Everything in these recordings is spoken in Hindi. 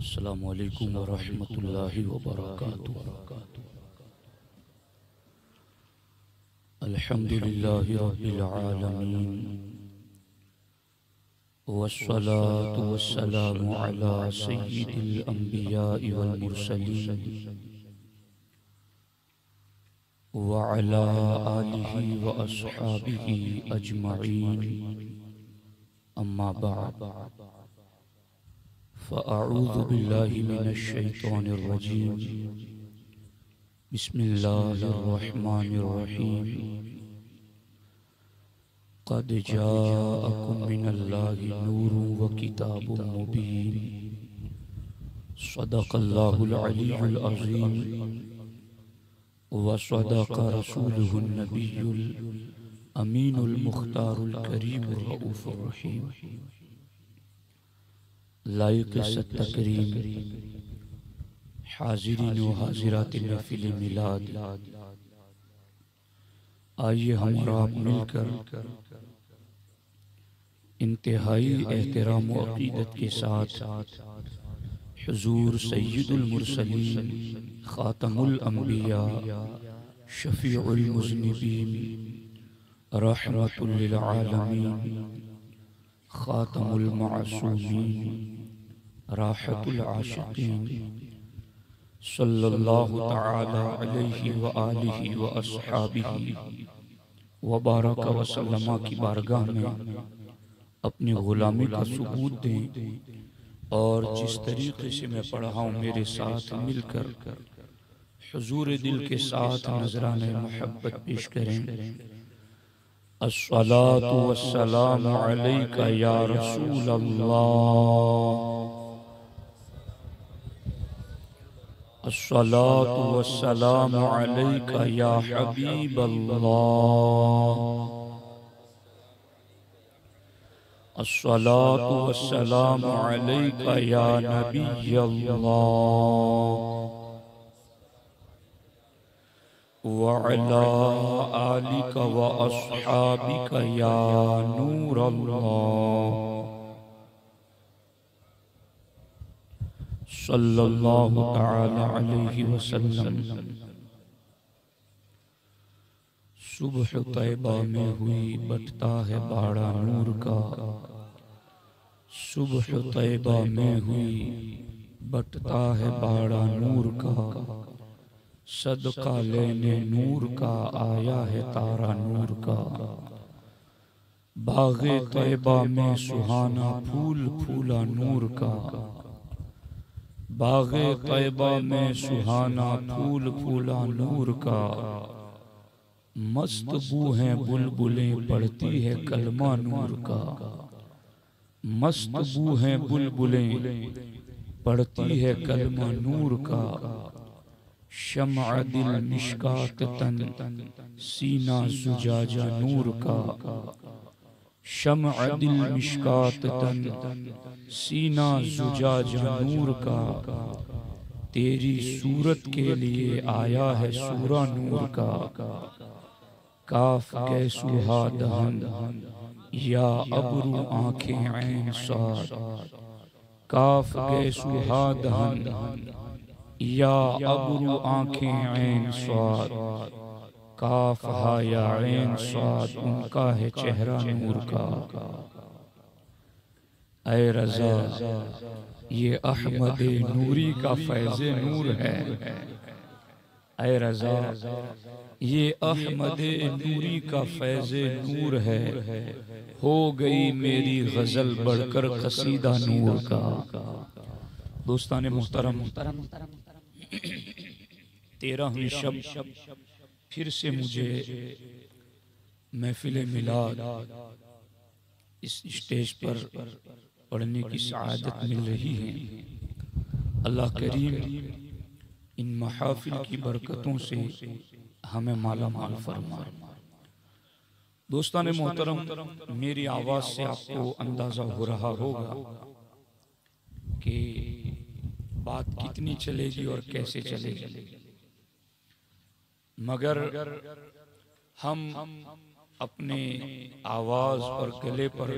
अस्सलामु अलैकुम वरहमतुल्लाहि वबरकातुहू। अल्हम्दुलिल्लाहि रब्बिल आलमीन वस्सलातु वस्सलामु अला सय्यिदिल अंबियाइ वल मुरसलीन व अला आलिहि व अस्हाबिहि अजमईन। अम्मा बअद, फ़अऊज़ु बिल्लाहि मिनश शैतानिर रजीम। बिस्मिल्लाहिर रहमानिर रहीम। क़द जाअकुम मिनल्लाहि नूरुन व किताबुम मुबीन। सदक़ल्लाहुल अलीयुल अज़ीम व सदक़ रसूलुहुन नबियुल अमीनुल मुख्तारुल करीमुर रऊफ़ुर रहीम। लायक तकरीम हाज़िरीन व हाज़िरात महफ़िल मिलाद, आइए हम और आप मिलकर इंतहाई एहतराम व अक़ीदत के साथ हुज़ूर सय्यिदुल मुरसलीन, ख़ातमुल अंबिया, शफ़ीउल मुज़निबीन, रहमतुल लिल आलमीन, ख़ातमुल मासूमीन, राहतुल आशिकीन, सल्लल्लाहु तआला अलैहि व आलिहि व अस्हाबिहि व बारक व सल्लमा की बारगाह में अपनी ग़ुलामी का सबूत दें और जिस तरीक़े से मैं पढ़ा हूँ मेरे साथ मिलकर हुज़ूर दिल के साथ नज़राने मोहब्बत पेश करें। अस्सलातु वस्सलामु अलैका या रसूल अल्लाह, अस्सलातु वस्सलामु अलैका या हबीब अल्लाह, अस्सलातु वस्सलामु अलैका या नबी अल्लाह व अला आलिका व अस्हाबिका या नूर अल्लाह, सल्लल्लाहु तआला अलैहि वसल्लम। सुबह तैबा में हुई बटता है बाड़ा नूर का, सुबह तैबा में हुई बटता है बाड़ा नूर का, सदका लेने नूर का आया है तारा नूर का। बाग़े तैबा में सुहाना फूल फूला नूर का, बाग़े तैबा में सुहाना फूल फूला नूर का। मस्त बू हैं बुलबुलें पढ़ती है कलमा नूर का, मस्त बू हैं बुलबुलें पढ़ती है कलमा नूर का। शम्अ दिल मिश्कात तन सीना जुजाजा नूर का, शम्अ दिल मिश्कात तन सीना जुजाजा नूर का। तेरी सूरत के लिए आया है सूरा नूर का। काफ के सुहा दहन या अबरू आँखें ऐन साद, काफ के सुहा दहन या अबरू आँखें ऐन स्वाद। काफ हा या ऐन स्वाद उनका है चेहरा नूर का। ऐ रज़ा ये अहमद नूरी का फैज़ नूर है, ऐ रज़ा ये अहमद नूरी का फैज़ नूर है। हो गई मेरी गज़ल बढ़कर कसीदा नूर का। दोस्तान मुहतरम, 13वीं शब फिर से मुझे महफिल मिलाद इस स्टेज पर पढ़ने की सआदत मिल रही है। अल्लाह करीम इन महाफिल की बरकतों से हमें माला माल फरमाए। दोस्तान मोहतरम, मेरी आवाज़ से आपको अंदाज़ा हो रहा होगा कि बात कितनी चलेगी और कैसे चलेगी, मगर हम अपने आवाज़ और गले पर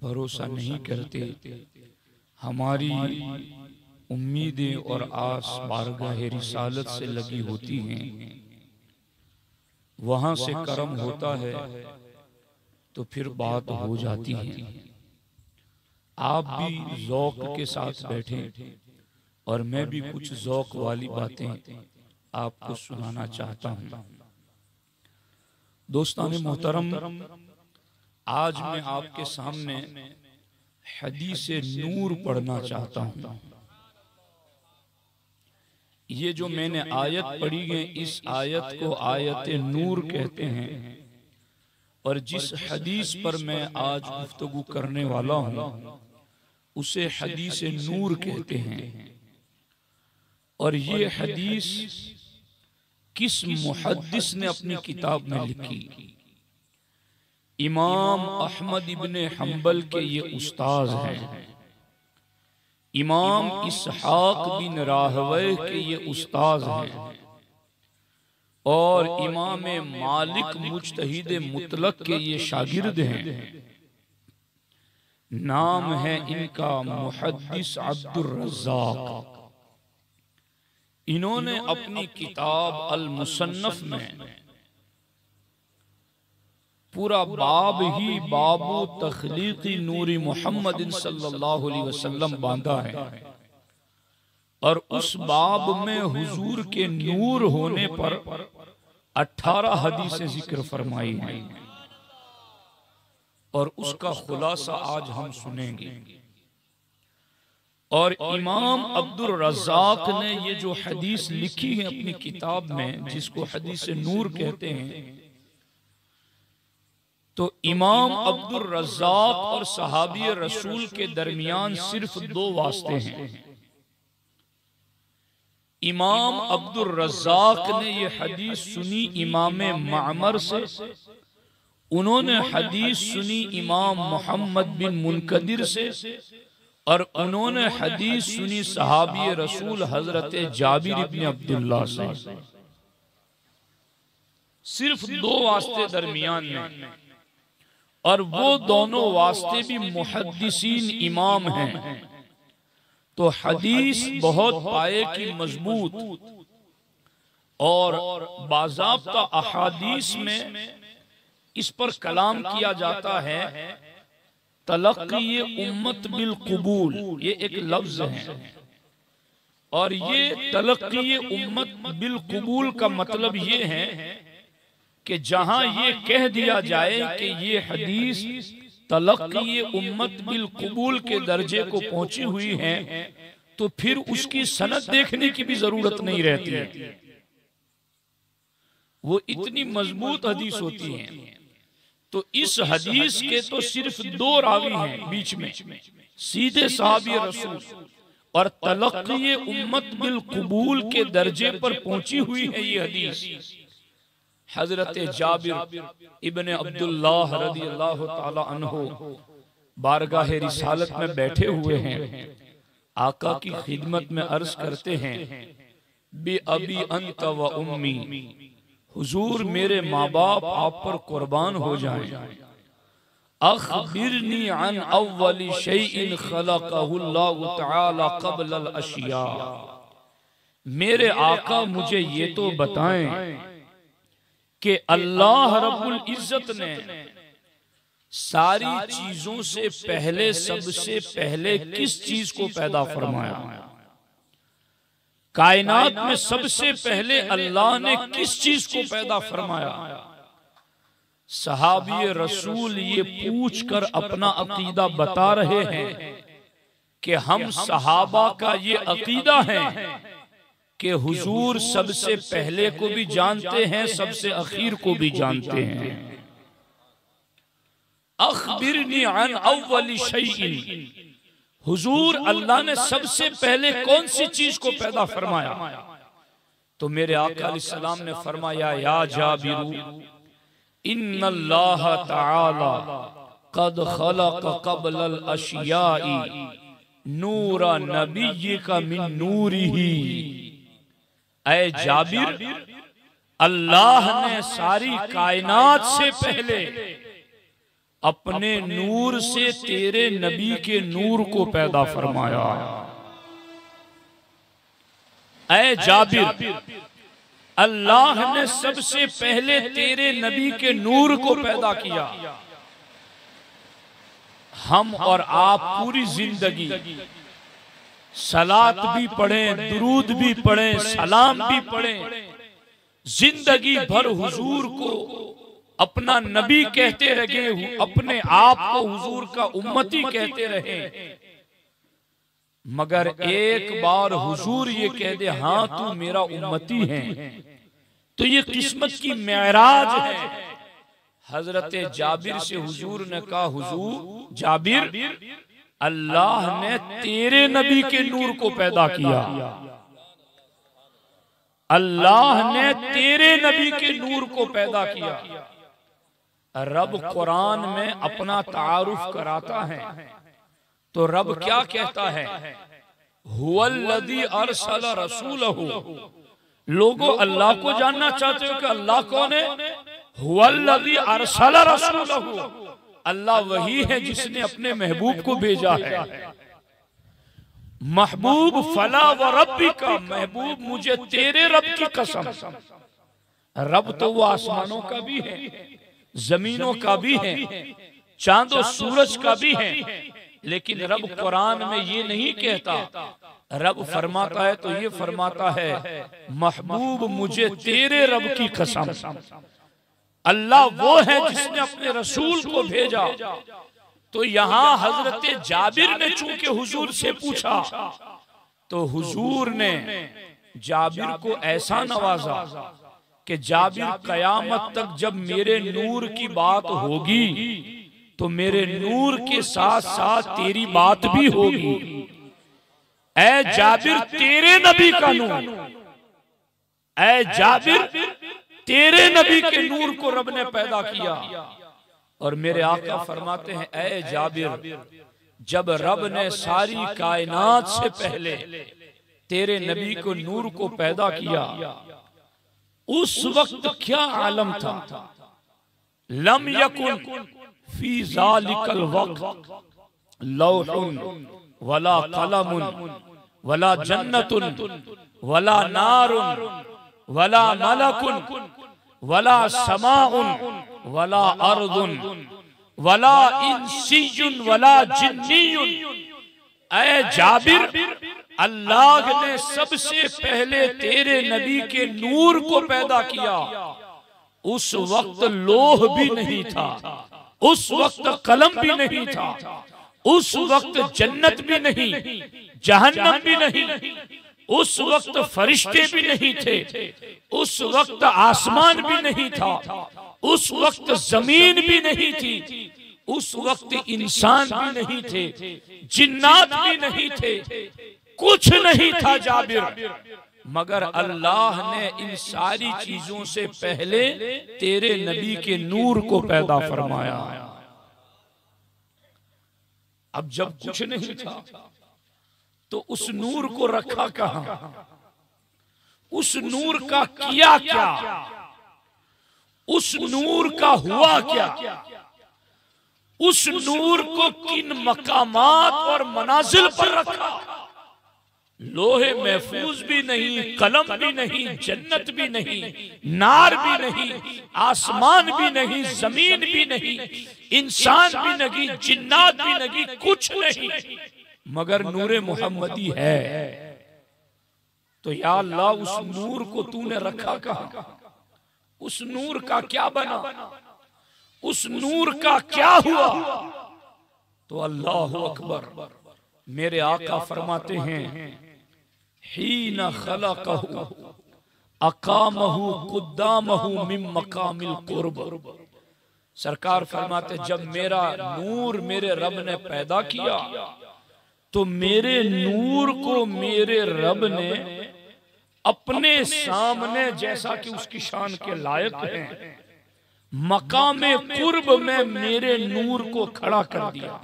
भरोसा नहीं करते। हमारी उम्मीदें और आस बारगाह रिसालत से लगी होती हैं, वहां से कर्म होता है तो फिर बात हो जाती है। आप भी ज़ौक के साथ बैठें और मैं भी कुछ ज़ौक वाली बातें आपको सुनाना चाहता हूं। दोस्तान मोहतरम, आज मैं आपके सामने हदीस नूर पढ़ना चाहता हूं। ये जो मैंने आयत पढ़ी है, इस आयत को आयत नूर कहते हैं, और जिस हदीस पर मैं आज गुफ्तगू करने वाला हूं उसे हदीस नूर कहते हैं। और ये हदीस किस मुहद्दिस ने अपनी किताब में लिखी? इमाम अहमद इब्ने हंबल के ये उस्ताद हैं। इमाम इसहाक बिन राहवे के ये उस्ताद हैं और इमाम मालिक मुज्तहिद मुतलक के ये शागिर्द हैं। नाम है इनका मुहद्दिस अब्दुर रज़्ज़ाक। इन्होंने अपनी किताब अल मुसन्नफ में पूरा बाब ही बाबू तख्लीक़ी नूरी मुहम्मद सल्लल्लाहु अलैहि वसल्लम बांधा है, और उस बाब में हुजूर के नूर होने पर 18 हदीसें जिक्र फरमाई हैं, और उसका खुलासा आज हम सुनेंगे। और इमाम अब्दुर रज़्ज़ाक ने ये जो हदीस लिखी है अपनी किताब में, जिसको हदीस नूर कहते हैं, तो इमाम अब्दुर रज़्ज़ाक और सहाबी रसूल के दरमियान सिर्फ 2 वास्ते हैं। इमाम अब्दुर रज़्ज़ाक ने ये हदीस सुनी इमाम मामर से, उन्होंने हदीस सुनी इमाम मोहम्मद बिन मुनकदिर से, और उन्होंने हदीस सुनी सहाबी रसूल हजरत जाबिर इब्न अब्दुल्लाह से। सिर्फ 2 वास्ते दरमियान में, और वो दोनों वास्ते भी मुहद्दिसीन इमाम हैं। तो हदीस बहुत पाए की मजबूत और बाज़ाब्ता अहादीस में इस पर कलाम किया जाता है। तलक़्क़ी उम्मत बिल क़बूल, ये एक लफ्ज है, और ये तलक़्क़ी उम्मत बिल क़बूल का मतलब ये है कि जहां ये कह दिया जाए कि ये हदीस तलक़्क़ी उम्मत बिल क़बूल के दर्जे को पहुंची हुई है, तो फिर उसकी सनद देखने की भी जरूरत नहीं रहती है। वो इतनी मजबूत हदीस होती है। तो इस हदीस के तो सिर्फ 2 रावी हैं बीच में, सीधे सहाबी रसूल, और तलक़्क़ी उम्मत बिल क़बूल के दर्जे पर पहुंची हुई है ये हदीस। हजरत जाबिर इब्ने अब्दुल्लाह रज़ियल्लाहु ताला अन्हु बारगाह रिसालत में बैठे हुए हैं, आका की खिदमत में अर्ज करते हैं, बि अबी अंत व उम्मी, हुजूर मेरे माँ बाप आप पर कुर्बान हो जाएं। अख़बिरनी अन अव्वली शैइन ख़लक़हुल्लाहु तआला क़ब्ल अल अशिया, मेरे आका मुझे ये तो बताएं कि अल्लाह रब्बुल इज्जत ने सारी चीजों से पहले, सबसे पहले किस चीज को पैदा फरमाया? कायनात में सबसे पहले अल्लाह ने किस चीज को पैदा फरमाया? सहाबी रसूल ये पूछकर अपना अकीदा बता रहे हैं कि हम सहाबा का ये अकीदा है कि हुजूर सबसे पहले को भी जानते हैं, सबसे आखिर को भी जानते हैं। अख़बिरनी अन अव्वली शैइन, हुजूर अल्लाह ने सबसे पहले कौन सी चीज को पैदा फरमाया? तो मेरे आका अलैहिस्सलाम ने फरमाया, या जाबिरू इन्नल्लाह तआला क़द ख़लक़ क़ब्ल अल अशियाई नूरा नबिय्यिका मिन नूरिही। ऐ जाबिर, अल्लाह ने सारी कायनात से पहले अपने नूर से तेरे नबी के नूर को पैदा फरमाया। ऐ जाबिर, अल्लाह ने सबसे पहले तेरे नबी के नूर को पैदा किया। हम और आप पूरी जिंदगी सलात भी पढ़ें, दुरूद भी पढ़ें, सलाम भी पढ़ें, जिंदगी भर हुजूर को अपना नबी कहते रहे, अपने आप को हुजूर का उम्मती कहते रहे, मगर एक बार हुजूर ये कह दे हाँ तू मेरा उम्मती है, तो ये किस्मत की मेराज है। हजरत जाबिर से हुजूर ने कहा, हुजूर जाबिर, अल्लाह ने तेरे नबी के नूर को पैदा किया, अल्लाह ने तेरे नबी के नूर को पैदा किया। रब कुरान में अपना तारुफ कराता है तो रब क्या कहता है, हुवल्लज़ी अरसल रसूलहू। लोगों अल्लाह को जानना चाहते हो कि अल्लाह कौन है? हुवल्लज़ी अरसल रसूलहू, अल्लाह वही है जिसने अपने महबूब को भेजा है। महबूब फला व रब्बी का, महबूब मुझे तेरे रब की कसम। रब तो वो आसमानों का भी है, जमीनों का भी है, चांदो सूरज का भी है, लेकिन रब कुरान में ये नहीं कहता। रब फरमाता है तो ये फरमाता है, महबूब मुझे तेरे रब की कसम। अल्लाह वो है जिसने अपने रसूल को भेजा। तो यहां हजरत जाबिर ने चूंकि हुजूर से पूछा तो हुजूर ने जाबिर को ऐसा नवाजा कि जाबिर कयामत तक जब मेरे नूर की बात होगी तो मेरे नूर के साथ साथ तेरी बात भी होगी। ऐ जाबिर तेरे नबी का नूर, ऐ जाबिर तेरे नबी के नूर को रब ने पैदा किया। और मेरे आका फरमाते हैं, ऐ जाबिर, जब रब ने सारी कायनात से पहले तेरे नबी को नूर को पैदा किया, उस वक्त क्या आलम था? लम यकुन फी ज़ालिकल वक्त लौहुन वला कलमुन वला जन्नतुन वला नारुन वला मलकुन वला समाउन वला अर्दुन वला इंसियुन वला जिन्नियुन। ऐ जाबिर, अल्लाह ने सबसे पहले तेरे नबी के नूर को पैदा किया। उस वक्त लोह भी नहीं था, उस वक्त कलम भी नहीं था, उस वक्त जन्नत भी नहीं, जहन्नम भी नहीं, उस वक्त फरिश्ते भी नहीं थे, उस वक्त आसमान भी नहीं था, उस वक्त जमीन भी नहीं थी, उस वक्त इंसान भी नहीं थे, जिन्नात भी नहीं थे, कुछ नहीं था जाबिर। मगर अल्लाह ने इन सारी चीजों से पहले तेरे नबी के नूर को पैदा फरमाया। अब जब कुछ नहीं था तो उस नूर को रखा कहां? उस नूर का किया क्या? उस नूर का हुआ क्या? उस नूर को किन मकामात और मनाजिल पर रखा? लोहे महफूज भी नहीं, कलम भी नहीं, जन्नत भी नहीं, नार भी नहीं, आसमान भी नहीं, जमीन भी नहीं, इंसान भी नहीं, जिन्नात भी नहीं, कुछ नहीं, मगर नूरे मोहम्मदी है। तो या अल्लाह, उस नूर को तूने रखा कहां? उस नूर का क्या बना? उस नूर का क्या हुआ? तो अल्लाह अकबर, मेरे आका फरमाते हैं, हीना खलक़हु अक़ामहु क़ुद्दामहु मिन मक़ामिल क़ुर्ब। सरकार फरमाते, जब मेरा नूर मेरे रब ने पैदा किया तो मेरे नूर को मेरे रब ने अपने सामने, जैसा कि उसकी शान के लायक है, मकामे कुर्ब में मेरे नूर को खड़ा कर दिया।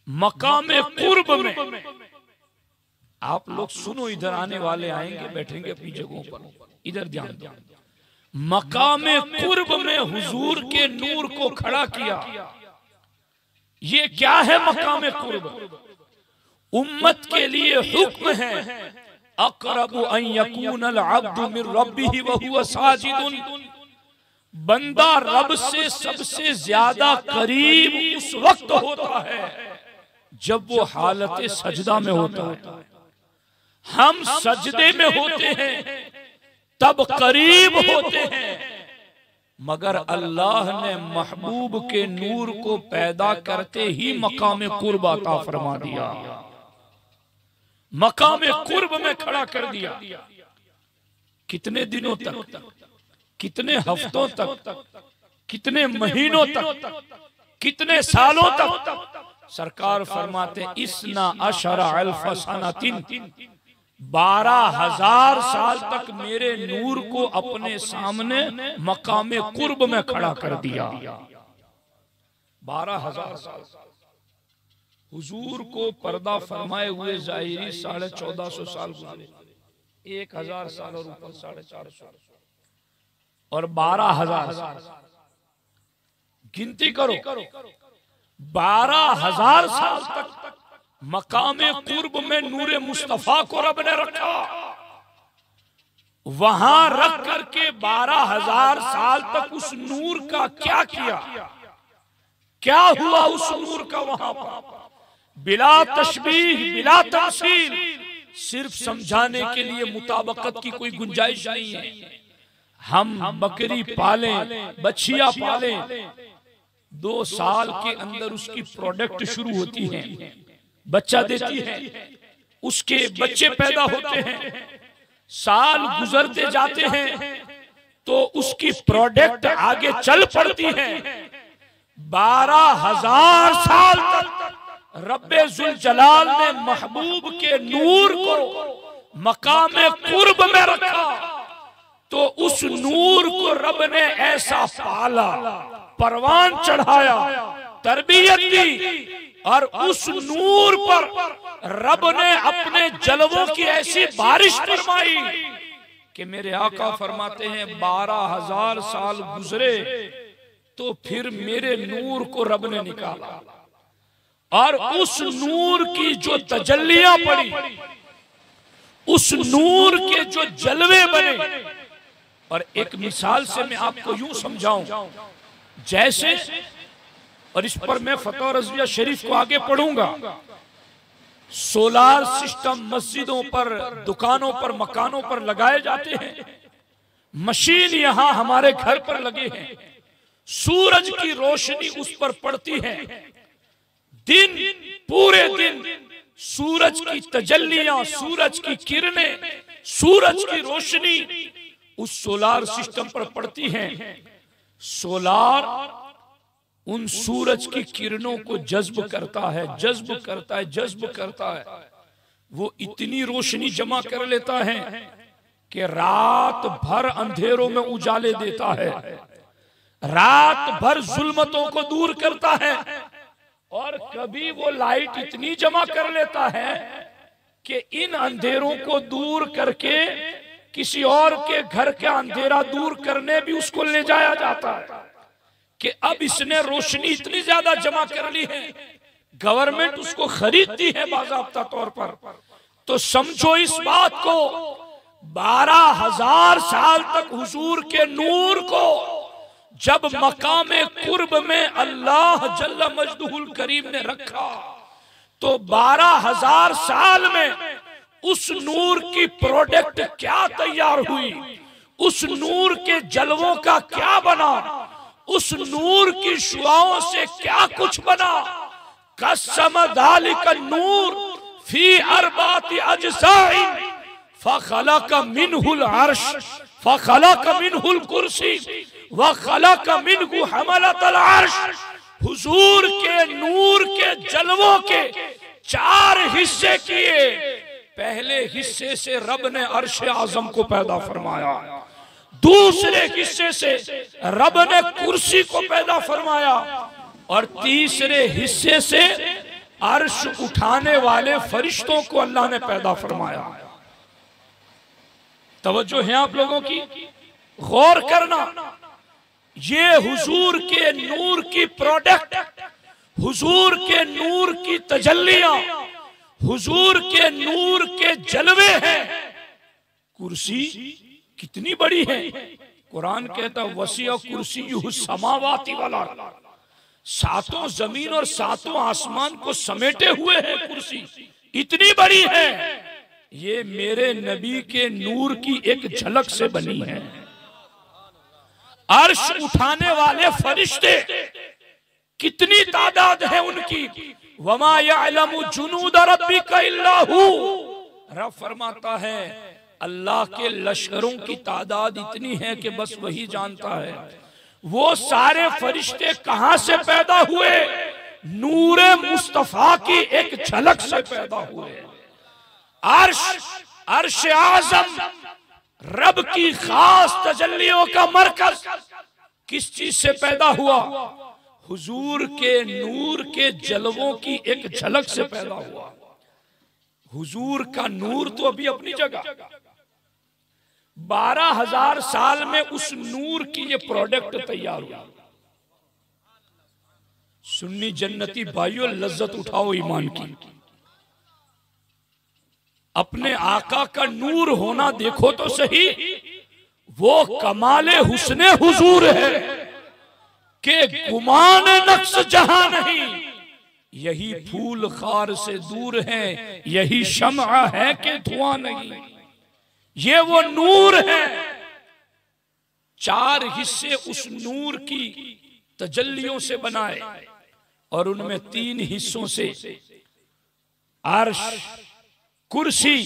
मकामे कुर्ब में, आप लोग सुनो, इधर आने वाले आएंगे, बैठेंगे अपनी जगहों पर, इधर ध्यान दो। मकामे कुर्ब में हुजूर के नूर को खड़ा किया। ये क्या है मकामे कुर्ब? उम्मत के लिए हुक्म है अक़रबु अन यकूनल अब्दु मिन रब्बिही व हुवा साजिदुन, बंदा रब से सबसे ज्यादा करीब उस वक्त होता है जब वो हालत सजदा में होता है। हम सजदे में होते हैं तब करीब होते हैं, मगर अल्लाह ने महबूब के नूर को पैदा करते ही मकाम कुर्ब अता फरमा दिया, मकाम कुर्ब में खड़ा कर दिया। कितने दिनों तक, कितने हफ्तों तक, कितने महीनों तक, कितने सालों तक सरकार फरमाते इसना अशरा अल्फ सनतिन, 12,000 साल तक मेरे नूर को अपने सामने मकाम कुर्ब में खड़ा कर दिया। 12,000 साल हुजूर को पर्दा फरमाए हुए ज़ाहिरी 1450 साल गुजरे, 1,000 साल और ऊपर 450 और 12,000 गिनती करो, 12,000 साल तक मकामे कुर्ब में नूरे मुस्तफा को रब ने रखा। वहां रख करके 12,000 साल तक उस नूर का क्या किया, क्या हुआ उस नूर का वहां पर, बिला तशबीह बिला तमसील, सिर्फ समझाने के लिए मुताबकत की कोई गुंजाइश नहीं है। हम बकरी पालें, बछिया पालें, 2 साल के अंदर उसकी प्रोडक्ट शुरू होती है, बच्चा देती है, उसके बच्चे पैदा होते हैं, साल गुजरते जाते हैं तो उसकी प्रोडक्ट आगे चल पड़ती है। 12,000 साल तक रब्बे जुल जलाल ने महबूब के नूर को मकामे कुर्ब में रखा, तो उस नूर को रब ने ऐसा पाला, परवान चढ़ाया, तरबियत दी, और उस नूर पर रब ने अपने जलवों की ऐसी बारिश फरमाई कि मेरे आका फरमाते हैं 12,000 साल गुजरे तो फिर मेरे नूर को रब ने निकाला, और उस नूर की जो तजल्लियां पड़ी, उस नूर के जो जलवे बने, और एक मिसाल से मैं आपको यूं समझाऊं, जैसे, और इस पर मैं फतवा रज़विया शरीफ को आगे पढ़ूंगा, सोलार सिस्टम मस्जिदों पर, दुकानों पर, मकानों पर लगाए जाते हैं, मशीन यहां हमारे घर पर लगे हैं, सूरज की रोशनी उस पर पड़ती है, दिन पूरे दिन सूरज की तजल्लियां, सूरज की किरणें, सूरज की रोशनी उस सोलार सिस्टम पर पड़ती है। सोलार उन सूरज की किरणों को जज्ब करता है, जज्ब करता है, जज्ब करता है, वो इतनी रोशनी जमा कर लेता है कि रात भर अंधेरों में उजाले देता है, रात भर जुल्मतों को दूर करता है, और कभी वो लाइट इतनी जमा कर लेता है कि इन अंधेरों को दूर करके किसी और के घर का अंधेरा दूर करने भी उसको ले जाया जाता है कि अब इसने रोशनी इतनी ज्यादा जमा कर ली है, गवर्नमेंट उसको खरीदती है बाज़ाब्ता तौर पर। तो समझो इस बात को, 12,000 साल तक हुजूर के नूर को जब मकामे कुर्ब में अल्लाह जल्ल मजदुहुल करीम ने रखा, तो 12,000 साल में उस नूर की प्रोडक्ट क्या तैयार हुई, उस नूर के जलवों का क्या बना, उस नूर की शुआओं से क्या कुछ बना। कसम दालिका नूर फी अरबाति अजसाइन फखलक मिनहुल अर्श फखलक मिनहुल कुर्सी व खलक मिनहु हमलतल अर्श। हुजूर के नूर के जलवों के 4 हिस्से किए। पहले हिस्से से रब ने अर्श आजम को पैदा फरमाया, दूसरे हिस्से से रब ने कुर्सी को पैदा फरमाया, और तीसरे हिस्से से अर्श उठाने वाले फरिश्तों को अल्लाह ने पैदा फरमाया। तवज्जो है आप लोगों की, गौर करना। ये हुजूर के नूर की प्रोडक्ट, हुजूर के नूर की तजल्लियां, हुजूर के नूर के जलवे हैं। कुर्सी कितनी बड़ी है, कुरान कहता वसिया कुर्सी समावाती वाला, सातों जमीन और सातों आसमान को समेटे हुए है कुर्सी, इतनी बड़ी है। ये मेरे नबी के नूर की एक झलक से बनी है। अर्श उठाने वाले फरिश्ते कितनी तादाद है उनकी, वमा यअलमु जुनूद रब्बिका इल्ला हू। रब फरमाता है अल्लाह के लश्करों की तादाद इतनी है कि बस वही जानता है। वो सारे फरिश्ते कहां से पैदा हुए, नूरे मुस्तफा की एक झलक से पैदा हुए। अर्श आजम रब की खास तजल्लियों का मरकज किस चीज से पैदा हुआ, हुजूर के नूर के जलवों की एक झलक से पैदा हुआ। हुजूर का नूर तो अभी अपनी जगह, 12,000 साल में उस नूर की ये प्रोडक्ट तैयार हुआ। सुन्नी जन्नती भाइयों लज्जत उठाओ ईमान की, अपने आका का नूर होना देखो तो सही। वो कमाले हुस्ने हुजूर है के गुमान नक्श जहां नहीं, यही फूल खार से दूर है, यही शम्आ है कि धुआं नहीं। ये वो नूर है। 4 हिस्से उस नूर की तजल्लियों से बनाए और उनमें 3 हिस्सों से अर्श, कुर्सी,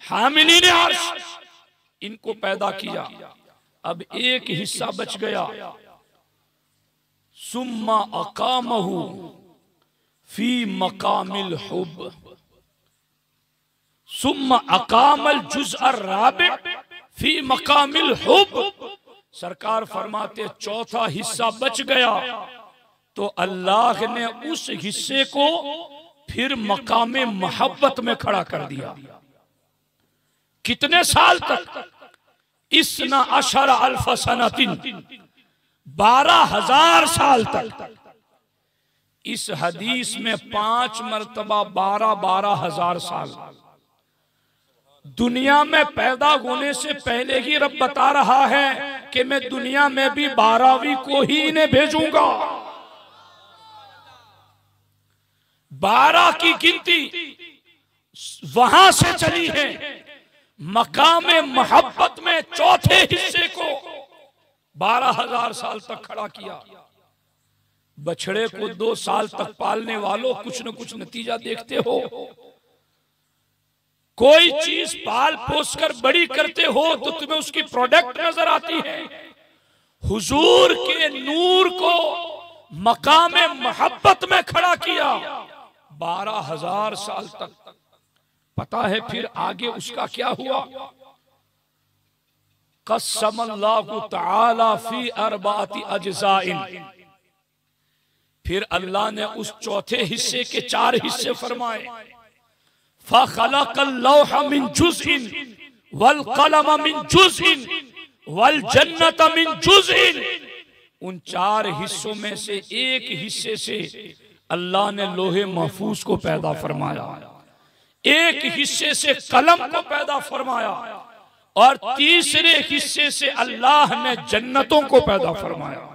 हामिलीन अर्श, इनको पैदा किया। अब एक हिस्सा बच गया, सुम्मा अकामहु फी मकामिल हुब, सुम्मा अकामल जुज़अर राबि फी मकामिल हुब। सरकार फरमाते 4था हिस्सा बच गया तो अल्लाह ने उस हिस्से को फिर मकामे मोहब्बत में खड़ा कर दिया। कितने साल तक, इसना अशरा अल्फ सनतिन, 12,000 साल तक। इस हदीस में 5 मरतबा 12,000 साल। दुनिया में पैदा होने से पहले ही रब बता रहा है कि मैं दुनिया में भी 12वीं को ही इन्हें भेजूंगा। 12 की गिनती वहां से चली है। मकामे मोहब्बत में 4थे हिस्से को 12,000 साल तक खड़ा किया। बछड़े को 2 साल तक पालने वालों कुछ न कुछ नतीजा देखते हो। कोई चीज पाल पोस कर बड़ी करते हो तो तुम्हें उसकी प्रोडक्ट नजर आती है। हुजूर के नूर को मकामे मोहब्बत में खड़ा किया 12,000 साल तक। पता है फिर आगे उसका क्या हुआ? क़स्समल्लाहु तआला फी अर्बाति अज्ज़ाइन। फिर अल्लाह ने उस 4थे हिस्से के 4 हिस्से फरमाए। फ़ख़लक़ल लौह मिन जुज़इन वल क़लम मिन जुज़इन वल जन्नत मिन जुज़इन। उन 4 हिस्सों में से एक हिस्से से अल्लाह ने लोहे महफूज को पैदा फरमाया, एक हिस्से से कलम को पैदा फरमाया और तीसरे हिस्से से अल्लाह ने जन्नतों को पैदा फरमाया।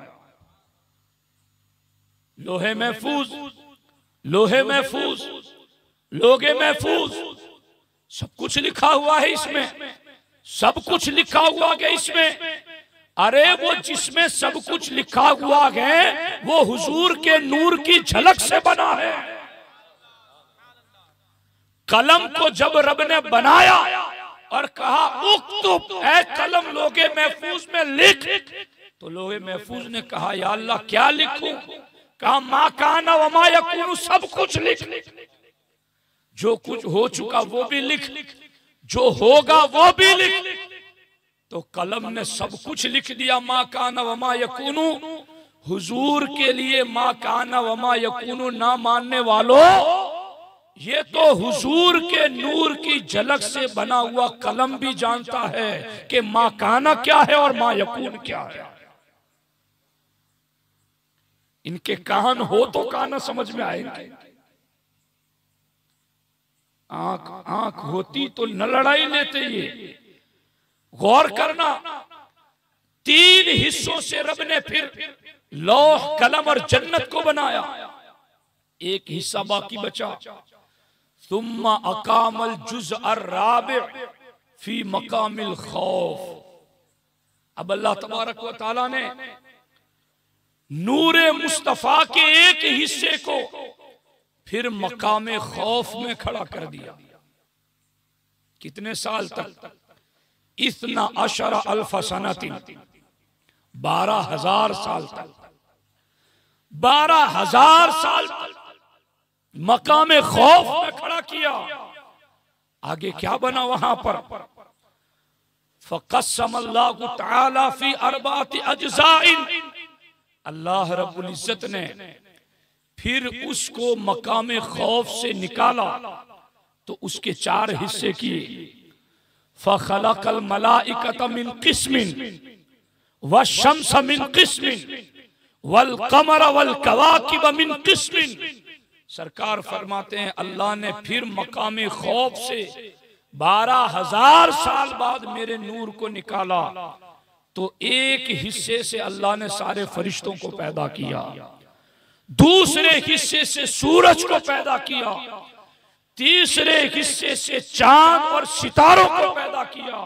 लोहे महफूज, लोहे महफूज, लोहे महफूज, सब कुछ लिखा हुआ है इसमें, सब कुछ लिखा हुआ है इसमें। अरे वो जिसमें सब कुछ लिखा हुआ है वो हुजूर के नूर की झलक से बना है। कलम को जब रब ने बनाया और कहा उक्तुब, ऐ कलम लोहे महफूज में लिख, तो लोहे महफूज ने कहा या अल्लाह क्या लिखूं? कहा मा काना व मा यकूनु, सब कुछ लिख। जो कुछ हो चुका वो भी लिख, जो होगा वो भी लिख। तो कलम ने सब कुछ लिख दिया। मा काना व मा यकूनु, हुजूर के लिए मा काना व मा यकूनु ना मानने वालों, ये तो हुजूर के नूर की झलक से बना हुआ कलम भी जानता है कि मा काना क्या है और मा यकून क्या है। इनके कान हो तो काना समझ में आएंगे। आंख आंख होती तो न लड़ाई लेते। ये गौर करना, 3 हिस्सों से रब ने फिर लौह कलम और जन्नत को बनाया, एक हिस्सा बाकी बचा। सुम्मा अकामल जुज़ अर्राबि फी मकामिल खौफ। अब अल्लाह तबारक व तआला ने नूरे मुस्तफा के एक हिस्से को फिर मकामे खौफ में खड़ा कर दिया। कितने साल तक? इतना अशरा अल्फ सनतिन, 12,000 साल तक। 12,000 साल तक मकामे खौफ में खड़ा किया। आगे क्या बना वहां पर? फ़क़स्समल्लाहु तआला फ़ी अर्बाति अज्ज़ाइन। अल्लाह रब्बुल इज्जत ने फिर उसको मकामे खौफ से निकाला तो उसके 4 हिस्से किए। फ़ख़लक़ल मलाइकत मिन क़िस्मिन वश्शम्स मिन क़िस्मिन वल क़मर वल कवाकिब मिन क़िस्मिन। सरकार फरमाते हैं अल्लाह ने फिर मकामे खौफ से 12,000 साल बाद मेरे नूर को निकाला तो एक हिस्से से अल्लाह ने सारे फरिश्तों को पैदा किया, दूसरे हिस्से से सूरज को पैदा किया, तीसरे हिस्से से चांद और सितारों को पैदा किया।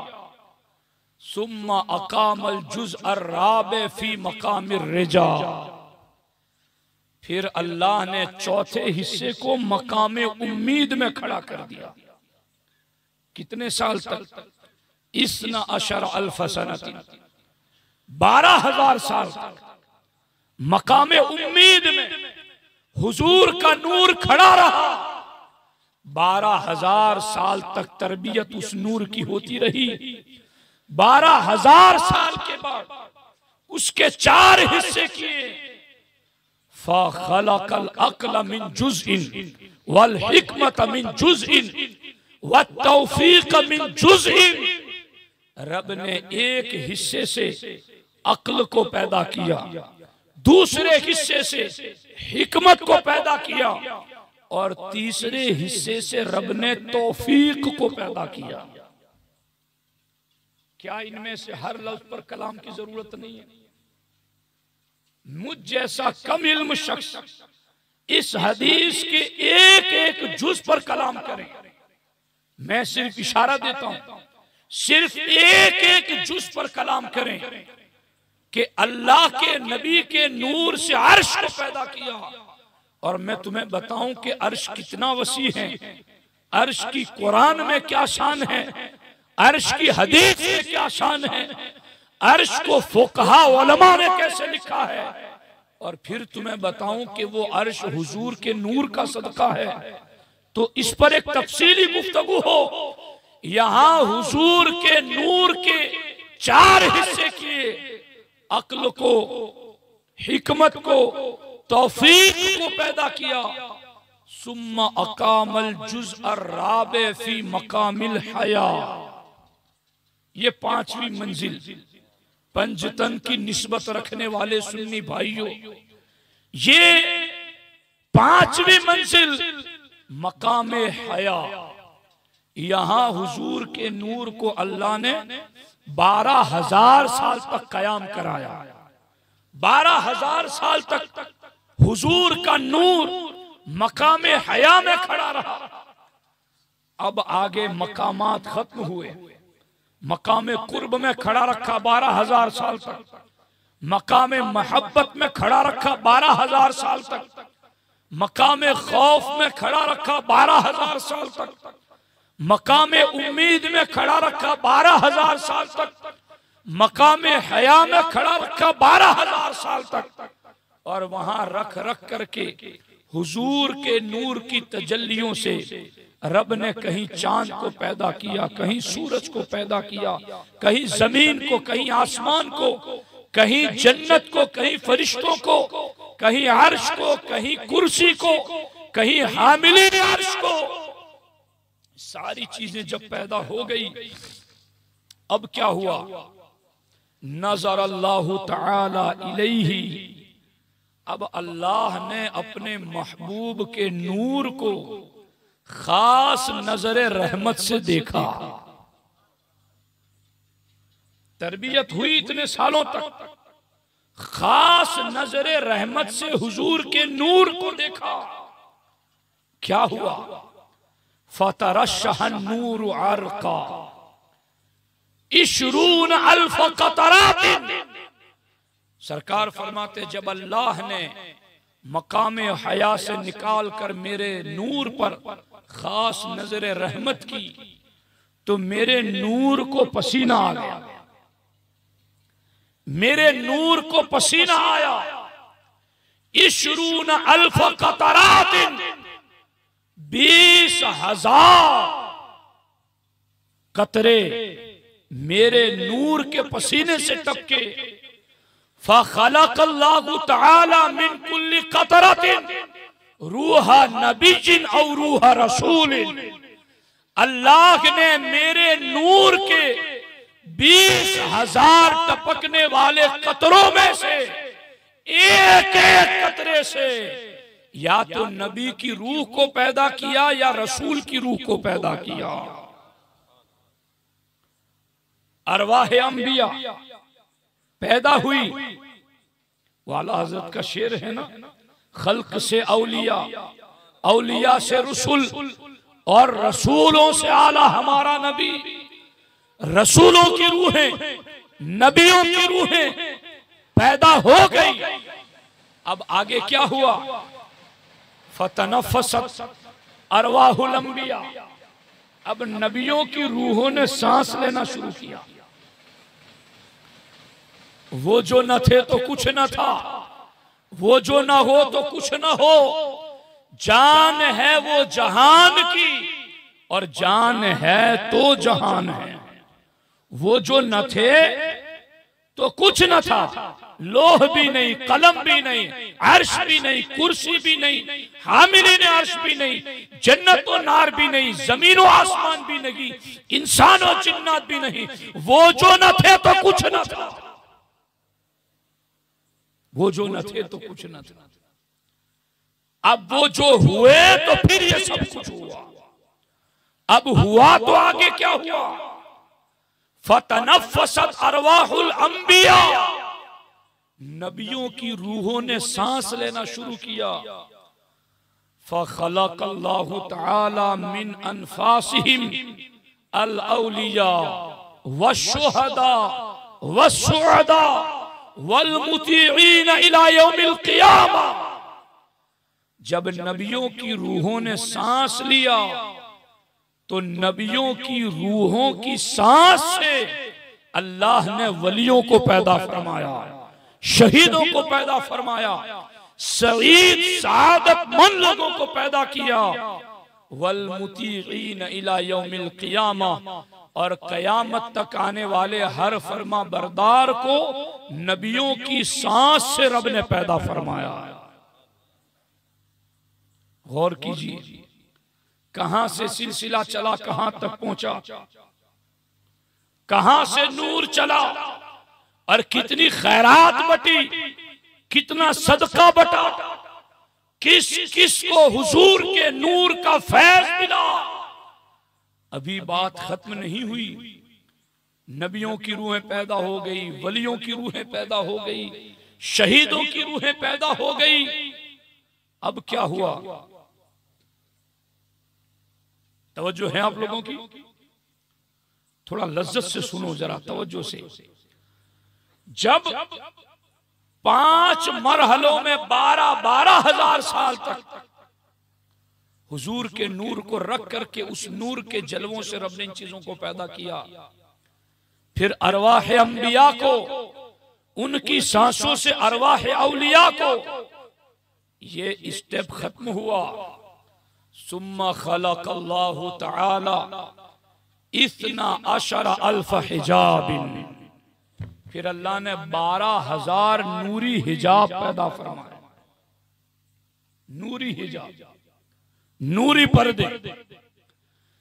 सुम्मा अकामल जुज़ अर्राबे फी मकामिर रिजा। फिर अल्लाह ने चौथे हिस्से को मकामे उम्मीद में खड़ा कर दिया। कितने साल तक? इस्ना अशर अल्फ सनतिन, 12,000 साल तक मकामे उम्मीद में हुजूर का नूर खड़ा रहा। 12,000 साल तक तरबियत उस नूर की होती रही। 12,000 साल के बाद उसके 4 हिस्से किए। फ़ख़लक़ल अक़ल मिन जुज़इन वल हिकमत मिन जुज़इन वत्तौफ़ीक़ मिन जुज़इन। रब ने एक हिस्से से अक्ल को पैदा किया, दूसरे हिस्से से हिकमत को पैदा किया और तीसरे हिस्से से रब ने तौफीक को पैदा किया। क्या इनमें से हर लफ्ज पर कलाम की जरूरत नहीं है? मुझ जैसा कम इल्म शख्स इस हदीस के एक एक जुज पर कलाम करें। मैं सिर्फ इशारा देता हूं, सिर्फ एक एक जुज पर कलाम करें कि अल्लाह के नबी के नूर से अर्श को पैदा किया। और मैं तुम्हें बताऊं कि अर्श कितना वसी है, अर्श की कुरान में क्या शान है, अर्श की हदीस में क्या शान है, अर्श को फुकहा उलमा ने कैसे लिखा है। और फिर तुम्हें बताऊं कि वो अर्श हुजूर के नूर का सदका है। तो इस पर एक तफसीली गुफ्तगू हो। यहां हुजूर के नूर के 4 हिस्से किए, अक्ल को, हिकमत को, तौफीक को पैदा किया। सुम्मा अकामल जुज़ अर्राबे फी मकामिल हया। ये 5वीं मंजिल, पंजतन की निस्बत रखने वाले सुन्नी भाइयों, ये 5वीं मंजिल मकामे हया। यहां हुजूर के नूर को अल्लाह ने 12,000 साल तक कयाम कराया। 12,000 साल तक हुजूर का नूर मकामे हया में खड़ा रहा। अब आगे मकामात खत्म हुए। मकामे कुर्ब में खड़ा रखा 12,000 साल तक, मकामे मोहब्बत में खड़ा रखा 12,000 साल तक, मकामे खौफ में खड़ा रखा 12,000 साल तक, मकामे उम्मीद में खड़ा रखा 12,000 साल तक, मकामे हया में खड़ा रखा 12,000 साल तक। और वहां रख रख करके हुजूर के नूर की तजल्लियों से रब ने कहीं चांद को पैदा किया, कहीं सूरज को पैदा किया, कहीं जमीन को, कहीं आसमान को, कहीं जन्नत को, कहीं फरिश्तों को, कहीं अर्श को, कहीं कुर्सी को, कहीं हामिलीन अर्श को। सारी चीजें जब पैदा हो गई, अब क्या हुआ? नज़र अल्लाहु तआला इलैहि। अब अल्लाह ने अपने महबूब के नूर को खास नजर रहमत से देखा। तरबियत हुई इतने सालों तक, खास नजर रहमत से हुजूर के नूर को देखा। क्या हुआ? फतरशह नूर अर्का इशरून अल्फ कतरातिन। सरकार फरमाते जब अल्लाह ने मकाम हया से निकाल कर मेरे नूर पर खास नजर रहमत की तो मेरे नूर को पसीना आ गया, मेरे नूर को पसीना आया। इशरून अल्फ कतरातिन 20,000 कतरे मेरे नूर के पसीने से टपके। फखलक़ल्लाहु तआला मिन कुल्लि क़तरतिन रूहा नबिय्यिन औ रूहा रसूलिन। अल्लाह ने मेरे नूर के 20,000 टपकने वाले कतरों में से एक एक कतरे से या तो नबी की रूह को पैदा किया या रसूल की रूह को पैदा किया। अरवाह अंबिया पैदा हुई। वाला हजरत का शेर है ना, खल्क से औलिया, औलिया से रसूल और रसूलों से आला हमारा नबी। रसूलों की रूहें, नबियों की रूहें पैदा हो गई। अब आगे क्या हुआ? फतनफ़सत अरवाहुल अंबिया। अब नबियों की रूहों ने सांस लेना शुरू किया। वो जो न थे तो कुछ न था, वो जो न हो तो कुछ न हो। जान है वो जहान की और जान है तो जहान है। वो जो न थे तो कुछ न था, लोह भी नहीं, कलम भी नहीं, अर्श भी नहीं, कुर्सी भी नहीं, हामिलीन अर्श भी नहीं, जन्नत और नार भी नहीं, जमीन और आसमान भी नहीं, इंसान और जिन्नात भी नहीं। वो जो न थे तो कुछ न था, वो जो न थे तो कुछ न था। अब वो जो हुए तो फिर ये सब कुछ हुआ। अब हुआ तो आगे क्या हुआ? फतनफ़सत अरवाहुल अंबिया। नबियों की रूहों ने सांस लेना शुरू किया। फ़ख़लक़ल्लाहु तआला मिन अनफ़ासिहिम अल औलिया वश्शुहदा वस्सुअदा वल मुतीईन इला यौमिल क़ियामा। जब नबियों की रूहों ने सांस लिया तो नबियों की रूहों की सांस से अल्लाह ने वलियों को पैदा फरमाया, शहीदों को पैदा फरमाया, सईद सआदतमंद लोगों को पैदा किया। वल मुतीईन इला यौमिल क़ियामा, और कयामत तक आने वाले हर फरमा बरदार को नबियों की सांस से रब ने पैदा फरमाया। गौर कीजिए कहां से सिलसिला चला, कहां तक पहुंचा, कहां से नूर चला और कितनी खैरात बटी, कितना सदका बटा, किस किस को हुजूर के नूर का फैज मिला। अभी बात खत्म नहीं हुई। नबियों की रूहें पैदा हो गई, वलियों की रूहें पैदा हो गई, शहीदों की रूहें पैदा हो गई। अब क्या हुआ? तवज्जो है आप लोगों की? थोड़ा लज्जत से सुनो जरा, तवज्जो से। जब 5 मरहलों में 12,000 साल तक हुजूर के नूर को रख करके उस नूर के जलवों से रब ने इन चीजों को पैदा किया, फिर अरवाह अंबिया को, उनकी सांसों से अरवाह औलिया को, ये स्टेप खत्म हुआ। सुम्मा खलक़ल्लाहु तआला इस्ना अशरा अल्फ हिजाबिन, फिर अल्लाह ने 12,000 नूरी हिजाब पैदा फरमाया। नूरी हिजाब, नूरी पर्दे।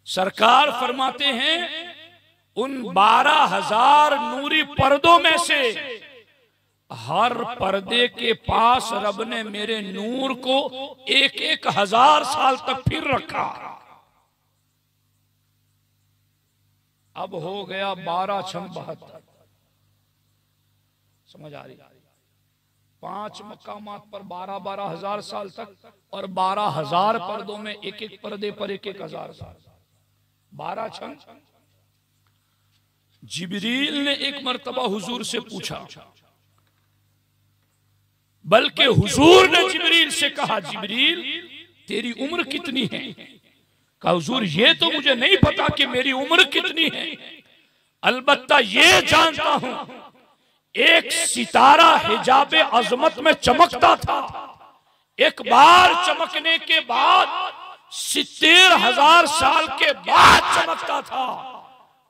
सरकार फरमाते हैं उन 12,000 नूरी पर्दों में से हर पर्दे के पास रब ने मेरे नूर को 1,000 साल तक फिर रखा। अब हो गया 12 6 72। समझ आ रही? 5 मकामात पर 12 हजार साल तक और 12,000 पर्दों में एक एक पर्दे पर 1,000 साल। 12 6। जिब्रील ने एक मर्तबा हुजूर से पूछा, बल्कि हुजूर ने जिब्रील से कहा, जिब्रील तेरी उम्र कितनी है? कहा हुजूर ये तो मुझे नहीं पता कि मेरी उम्र कितनी है, अलबत्ता ये जानता हूं एक सितारा हिजाबे अजमत में चमकता था, एक बार चमकने के बाद 70,000 साल के बाद चमकता था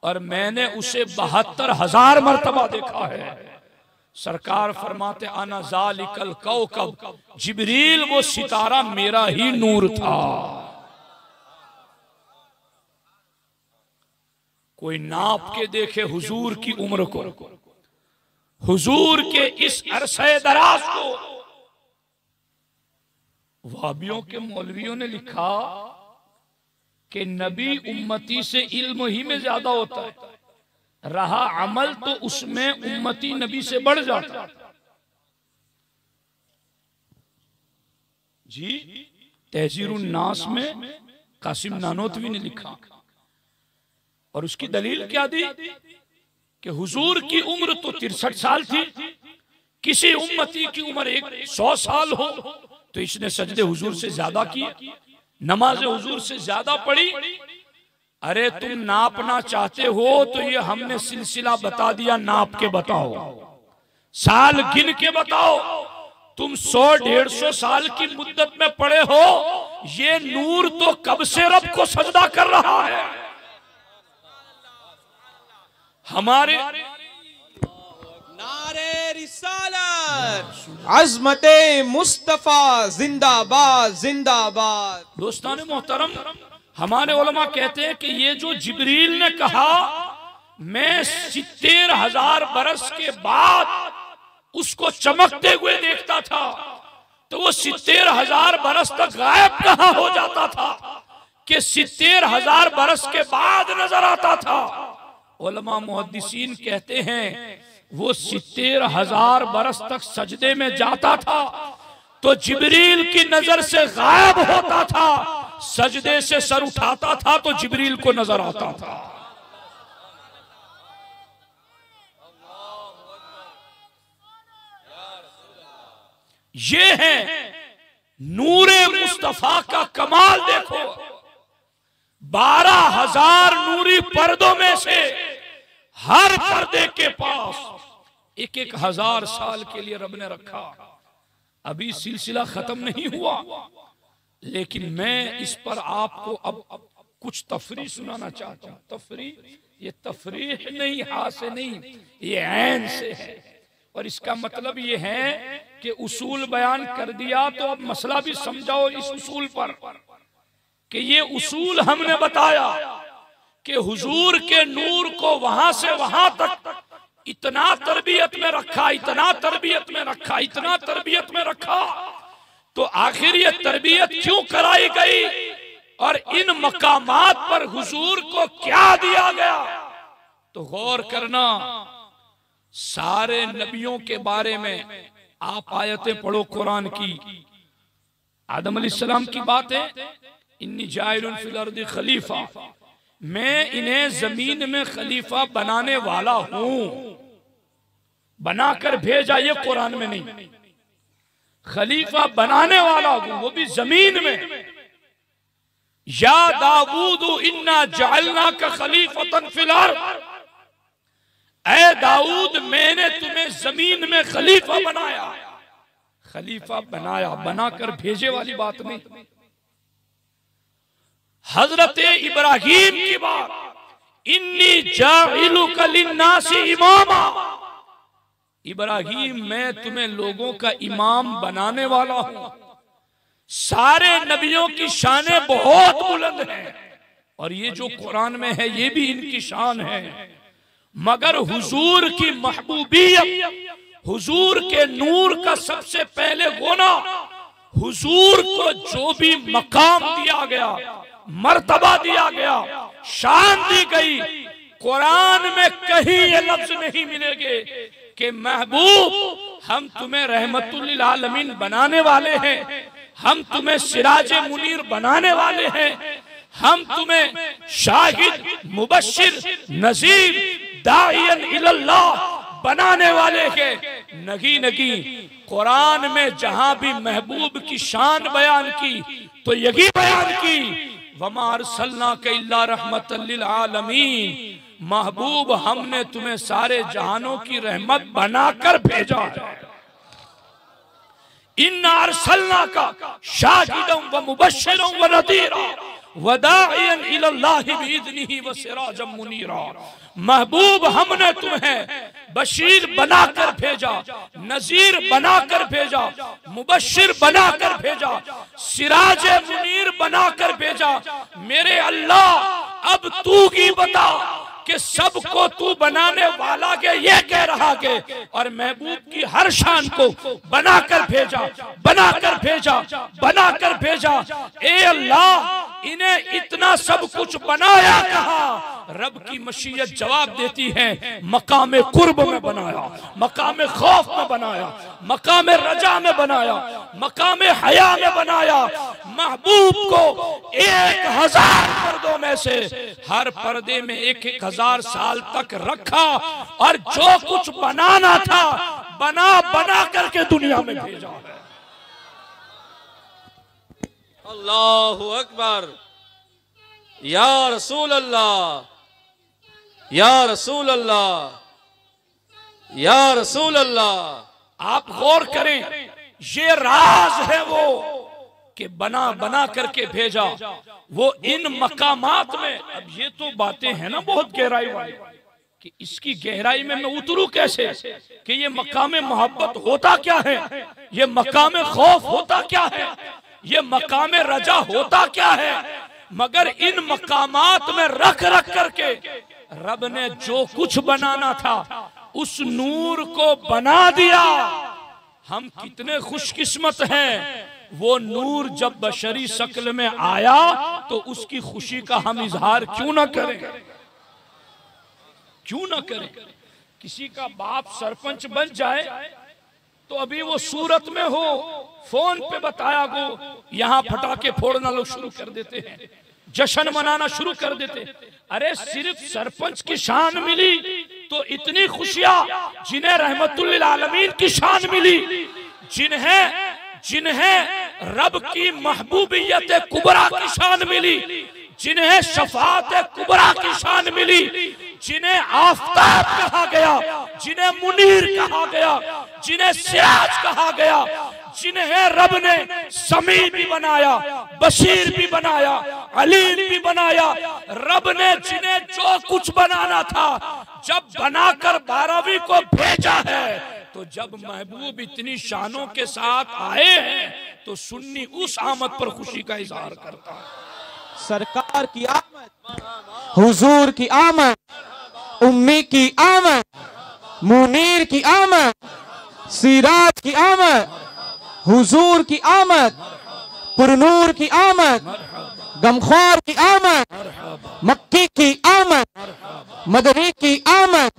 और मैंने उसे 72,000 मर्तबा देखा है। सरकार फरमाते आना ज़ालिकल कौकब, जिब्रील वो सितारा मेरा ही नूर था। कोई नाप के देखे हुजूर की उम्र को, हुजूर के इस अरसे दराज को। वहाबियों के मौलवियों ने लिखा कि नबी उम्मती से इल्म ही में ज्यादा होता है, रहा अमल तो उसमें उम्मती नबी से बढ़ जाता है। जी तहजीरुन नास में कासिम नानोतवी ने लिखा और उसकी दलील क्या दी कि हुजूर की उम्र तो 63 साल थी, किसी उम्मती की उम्र 100 साल हो तो इसने सजदे हुजूर से ज्यादा किए, नमाज हुजूर से ज्यादा पढ़ी। अरे तुम नापना चाहते हो तो ये हमने सिलसिला बता दिया, नाप के बताओ, साल गिन के बताओ। तुम 100-150 साल की मुद्दत में पड़े हो, ये नूर तो कब से रब को सजदा कर रहा है। हमारे नारे रिसालत अज़मते मुस्तफा जिंदाबाद जिंदाबाद। दोस्तान मोहतरम, हमारे उलमा कहते हैं कि ये जो जिब्रील ने कहा मैं 70,000 बरस के बाद उसको चमकते हुए देखता था, तो वो 70,000 बरस तक गायब कहां हो जाता था कि 70,000 बरस के बाद नजर आता था। उलमा मुहद्दिसीन कहते हैं वो 70,000 बरस तक सजदे में जाता था तो जिब्रील की नजर से गायब होता था, सजदे से सर उठाता था तो जिब्रील को नजर आता था। ये है नूरे मुस्तफा का कमाल। देखो 12,000 नूरी पर्दों में से हर पर्दे के पास 1,000 साल के लिए रब ने रखा। अभी सिलसिला खत्म नहीं हुआ, लेकिन मैं इस पर आपको अब कुछ तफरीह सुनाना चाहता हूं। तफरीह, ये तफरीह नहीं, हाथ से नहीं, ये ऐन से है। और इसका मतलब ये है कि उसूल बयान कर दिया तो अब मसला भी समझाओ इस उसूल पर कि ये उसूल हमने बताया कि हुजूर के नूर को वहां से वहां तक इतना तरबियत में रखा, इतना तरबियत में रखा, इतना तरबियत में रखा, तो आखिर ये तरबियत क्यों कराई गई और इन मकामात पर हुजूर को क्या दिया गया? तो गौर करना, सारे नबियों के बारे में आप आयतें पढ़ो कुरान की। आदम अलैहिस्सलाम की बात है, इन्नी जाइलुन फिल अर्दि खलीफा, मैं इन्हें जमीन में खलीफा बनाने वाला हूं, बनाकर भेजा, ये कुरान में नहीं, खलीफा बनाने वाला हूं, वो भी जमीन में। या दाऊद इन्ना जअलना का खलीफतन फिल अर्द, ऐ दाऊद मैंने तुम्हें जमीन में खलीफा बनाया। खलीफा बनाया, बनाकर भेजे वाली बात नहीं। हजरत इब्राहीम की बात, इन्नी जाइलुका लिन्नासी इमामा, इब्राहीम मैं तुम्हें लोगों का इमाम बनाने वाला हूं। सारे नबियों की शानें बहुत बुलंद हैं और ये जो कुरान में है ये भी इनकी शान है, मगर हुजूर की महबूबियत, हुजूर के नूर का सबसे पहले गुना, हुजूर को जो भी मकाम दिया गया, मर्तबा दिया गया, शान दी गई, कुरान में कहीं ये लफ्ज नहीं मिलेंगे कि महबूब हम तुम्हें रहमतुल्लिल आलमीन बनाने वाले हैं, हम तुम्हें सिराज मुनीर बनाने वाले हैं, हम तुम्हें शाहिद मुबश्शिर नज़ीर दाइयन इलल्लाह बनाने वाले हैं। नगी नगी कुरान में जहां भी महबूब की शान बयान की तो यही बयान की वमा अरसलनाका इल्ला रहमतल लिल आलमीन, महबूब हमने तुम्हें सारे जहानों की रहमत बनाकर भेजा है। इन्ना अरसलनाका शाहिदन व मुबश्शिरन व नज़ीरा व दाइयन इलल्लाहि बिइज़्निही व सिराजम मुनीरा, महबूब हमने तुम्हें बशीर बनाकर भेजा, नजीर बनाकर भेजा, मुबश्शिर बनाकर भेजा, सिराज मुनीर बनाकर भेजा। मेरे अल्लाह अब तू ही बता कि सबको तू बनाने वाला के ये कह रहा के और महबूब की हर शान को बनाकर भेजा, बनाकर भेजा, बनाकर भेजा। ए अल्लाह इन्हें इतना सब कुछ बनाया कहा? रब की मशीयत जवाब देती है मकाम कुर्ब में बनाया, मकाम खौफ में बनाया, मकाम रजा में बनाया, मकाम हया में बनाया। महबूब को 1000 पर्दों में से हर पर्दे में 1000 साल तक रखा और जो कुछ बनाना था बना बना करके दुनिया में भेजा है। अल्लाहु अकबर, या रसूल अल्लाह, या रसूल अल्लाह, या रसूल अल्लाह। आप गौर करें, ये राज है वो कि बना बना करके भेजा वो इन मकामात में। अब ये तो बातें हैं ना बहुत गहराई वाली कि इसकी गहराई में मैं उतरूं कैसे कि ये मकाम मोहब्बत होता क्या है, ये मकाम खौफ होता क्या है, ये मकाम रजा होता क्या है। मगर इन मकामात में रख रख करके रब ने जो कुछ बनाना था उस नूर को बना दिया। हम कितने खुशकिस्मत हैं, वो नूर जब बशरी शक्ल में आया तो उसकी खुशी का हम इजहार क्यों ना करें, क्यों ना करें। किसी का बाप सरपंच बन जाए तो अभी वो सूरत में हो, फोन पे बताया गो, यहाँ पटाखे फोड़ना लोग शुरू कर देते हैं, जश्न मनाना शुरू कर देते। अरे सिर्फ सरपंच की शान मिली तो इतनी खुशियां जिन्हें रहमतुल्लिल आलमीन की शान मिली, जिन्हें रब की महबूबियत कुबरा की शान मिली, जिन्हें शफाअत कुबरा की शान मिली, जिन्हें आफताब कहा गया, जिन्हें मुनीर कहा गया, जिन्हें सिराज कहा गया, जिन्हें रब ने समी भी बनाया, बशीर भी बनाया, अलीम भी बनाया। रब ने जिन्हें जो कुछ बनाना था जब बनाकर 12वीं को भेजा है तो जब महबूब इतनी शानों के साथ आए हैं तो सुन्नी उस आमद पर खुशी का इजहार करता है। सरकार की आमद, हुजूर की आमद, उम्मी की आमद, मुनीर की आमद, सिराज की आमद, हुजूर की आमद, पुरनूर की आमद, गमख्वार की आमद, मक्की की आमद, मदनी की आमद,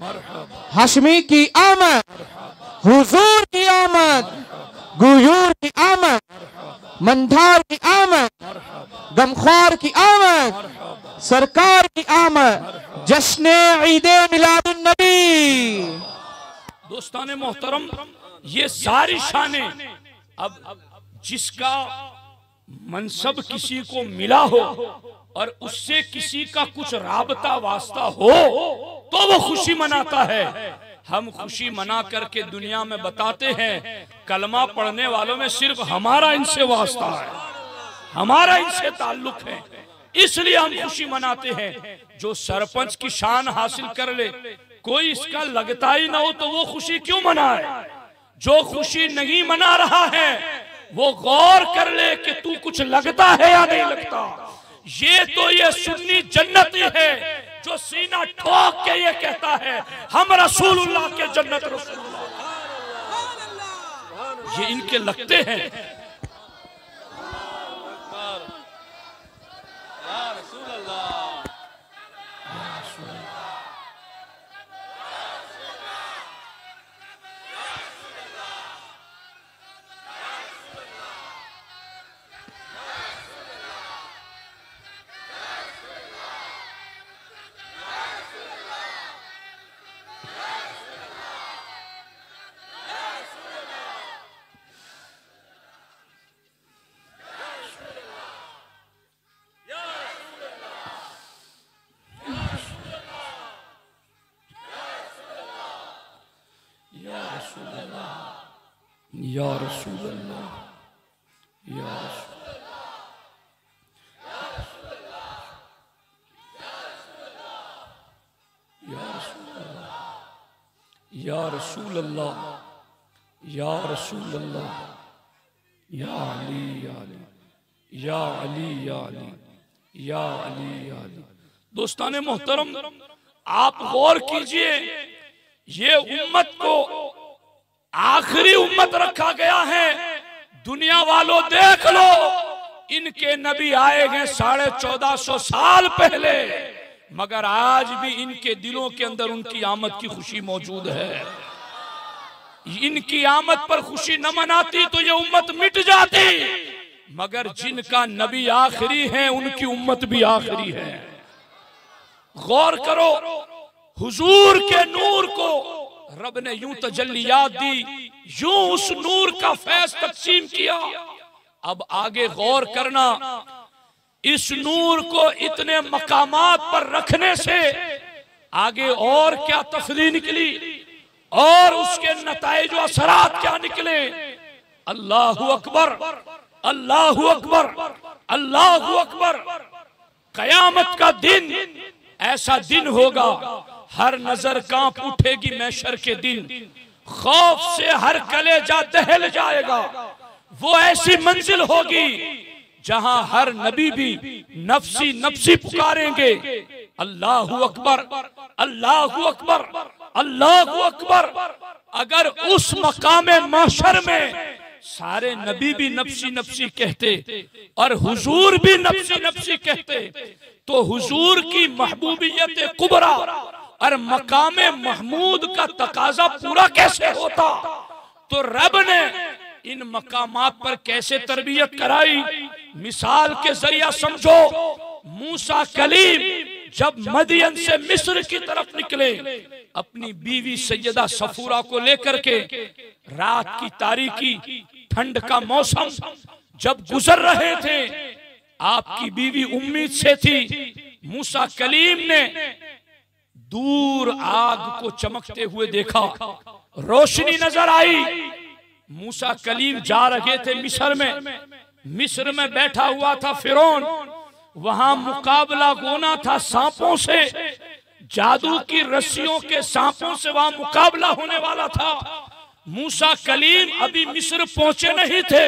हाशमी की आमद, हुजूर की आमद, गुयूर की आमद, मंधार की आमद, गमख्वार की आमद, सरकार की आमद, जश्न ईदे मिलादुन नबी। दोस्ताने मोहतरम, ये सारी शानें अब जिसका मनसब किसी को मिला हो और उससे किसी का कुछ राबता वास्ता हो तो वो खुशी मनाता है। हम खुशी मना करके दुनिया में बताते हैं कलमा पढ़ने वालों में सिर्फ हमारा इनसे वास्ता है, हमारा इनसे ताल्लुक है, इसलिए हम खुशी मनाते हैं। जो सरपंच की शान हासिल कर ले, कोई इसका लगता ही ना हो तो वो खुशी क्यों मनाए। जो खुशी नहीं मना रहा है वो गौर कर ले कि तू कुछ लगता है या नहीं लगता। ये तो ये सुन्नी जन्नती है जो सीना ठोक के ये कहता है हम रसूलुल्लाह के जन्नत रसूलुल्लाह। ये इनके लगते हैं। या रसूल अल्लाह, या रसूल, या रसूल अल्लाह, या रसूल अल्लाह, या अली या अली, या अली या अली, या अली या अली। दोस्ताने मोहतरम, आप गौर कीजिए, ये उम्मत को आखिरी उम्मत रखा गया है। दुनिया वालों देख लो, इनके नबी आए हैं 1450 साल पहले, मगर आज भी इनके दिलों के अंदर उनकी आमद की खुशी मौजूद है। इनकी आमद पर खुशी न मनाती तो ये उम्मत मिट जाती, मगर जिनका नबी आखिरी है उनकी उम्मत भी आखिरी है। गौर करो, हुजूर के नूर को रब ने यूं तजल्लियात दी, यूं उस नूर का फैज तकसीम किया। अब आगे गौर करना, इस नूर को इतने मकामात पर रखने से आगे और क्या तफसील निकली और उसके नताइज व असरात क्या निकले। अल्लाहु अकबर, अल्लाहु अकबर, अल्लाहु अकबर। कयामत का दिन ऐसा दिन होगा, हर नजर कांप उठेगी महशर के दिन, खौफ से हर कलेजा दहल जाएगा। वो ऐसी मंजिल होगी जहां हर नबी भी नफ्सी नफ्सी पुकारेंगे, अल्लाहु अकबर, अल्लाहु अकबर, अल्लाहु अकबर। अगर उस मकामे महशर में सारे नबी भी नफ्सी नफ्सी कहते और हुजूर भी नफ्सी नफ्सी कहते, तो हुजूर की महबूबियत कुबरा और मकामे महमूद का तकाजा पूरा कैसे होता। तो रब ने इन मकामात पर कैसे तरबियत कराई, मिसाल के जरिया समझो। मूसा कलीम जब मदियन से मिस्र की तरफ निकले अपनी बीवी सैयदा सफूरा को लेकर के, रात की तारीकी, ठंड का मौसम जब गुजर रहे थे, आपकी बीवी उम्मीद से थी। मूसा कलीम ने दूर आग को चमकते हुए देखा, रोशनी नजर आई। मूसा कलीम जा रहे थे मिस्र में, मिस्र में बैठा हुआ था फिरौन, वहां मुकाबला होना था सांपों से, जादू की रस्सियों के सांपों से वहां मुकाबला होने वाला था। मूसा कलीम अभी मिस्र पहुंचे नहीं थे,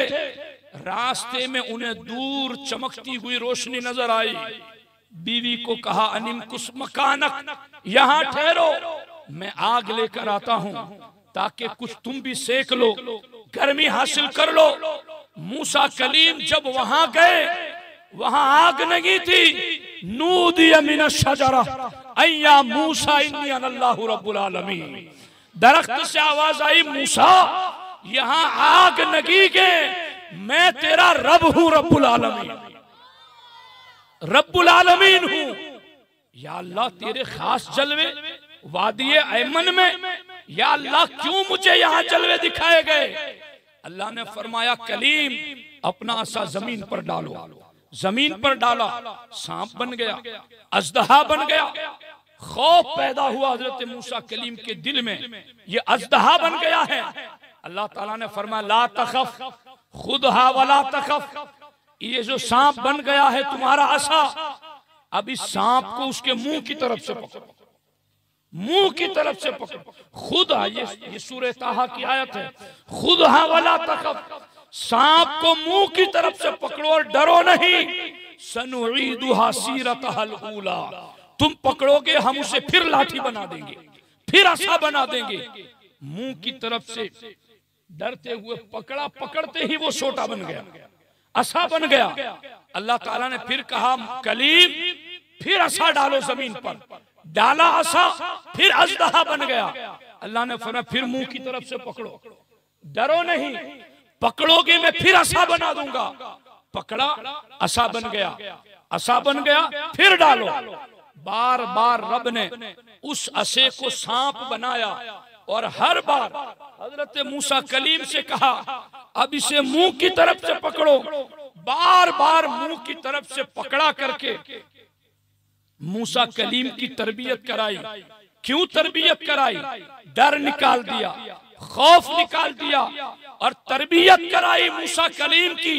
रास्ते में उन्हें दूर चमकती हुई रोशनी नजर आई। बीवी को कहा, अनिम कुछ मकानक, यहां ठहरो, मैं आग लेकर आता हूं ताकि कुछ तुम भी सेक लो, गर्मी हासिल कर लो। मूसा कलीम जब वहां गए, वहां आग नहीं थी। नूदिया मिनश शजरा अय्या मूसा इन्नी अल्लाहु रब्बुल आलमीन, दरख्त से आवाज आई, मूसा यहां आग नहीं के, मैं तेरा रब हूं, रब्बुल आलमीन, रब्बुल आलमीन हूं। या अल्लाह तेरे खास जलवे वादिये ऐमन में, या अल्लाह क्यों मुझे यहाँ जलवे दिखाए गए। अल्लाह ने फरमाया, कलीम अपना असा जमीन पर डालो। जमीन पर डाला, सांप बन गया, अजदहा बन गया। खौफ पैदा हुआ हजरत मूसा कलीम के दिल में, ये अजदहा बन गया है। अल्लाह ताला ने फरमाया, ला तखफ खुदहा वला तखफ, ये जो सांप बन गया है तुम्हारा असा, अब इस सांप को उसके मुंह की तरफ से पकड़ो, मुंह की तरफ से पकड़ो। खुद ये सूरह ताहा की आयत है, खुद हा वला तखफ, सांप को मुंह की तरफ से पकड़ो और डरो नहीं। सनुईदुहा सीरतहल ऊला, तुम पकड़ोगे हम उसे फिर लाठी बना देंगे, फिर असा बना देंगे। मुंह की तरफ से डरते हुए पकड़ा, पकड़ते ही वो सोटा बन गया, असा बन गया। अल्लाह ताला ने फिर कहा, कलीम फिर असा डालो जमीन पर, डाला असा, फिर अजदहा बन गया। अल्लाह ने फरमाया, फिर मुंह की तरफ से पकड़ो, डरो नहीं, पकड़ोगे मैं फिर असा बना दूंगा। पकड़ा, असा बन गया, असा बन गया, फिर डालो। बार बार रब ने उस असे को सांप बनाया और हर बार हजरत मूसा कलीम से कहा, अब इसे मुंह की तरफ से पकड़ो। बार बार मुंह की तरफ से पकड़ा करके मूसा कलीम की तरबियत कराई। क्यों तरबियत कराई? डर निकाल दिया, खौफ निकाल दिया और तरबियत कराई मूसा कलीम की,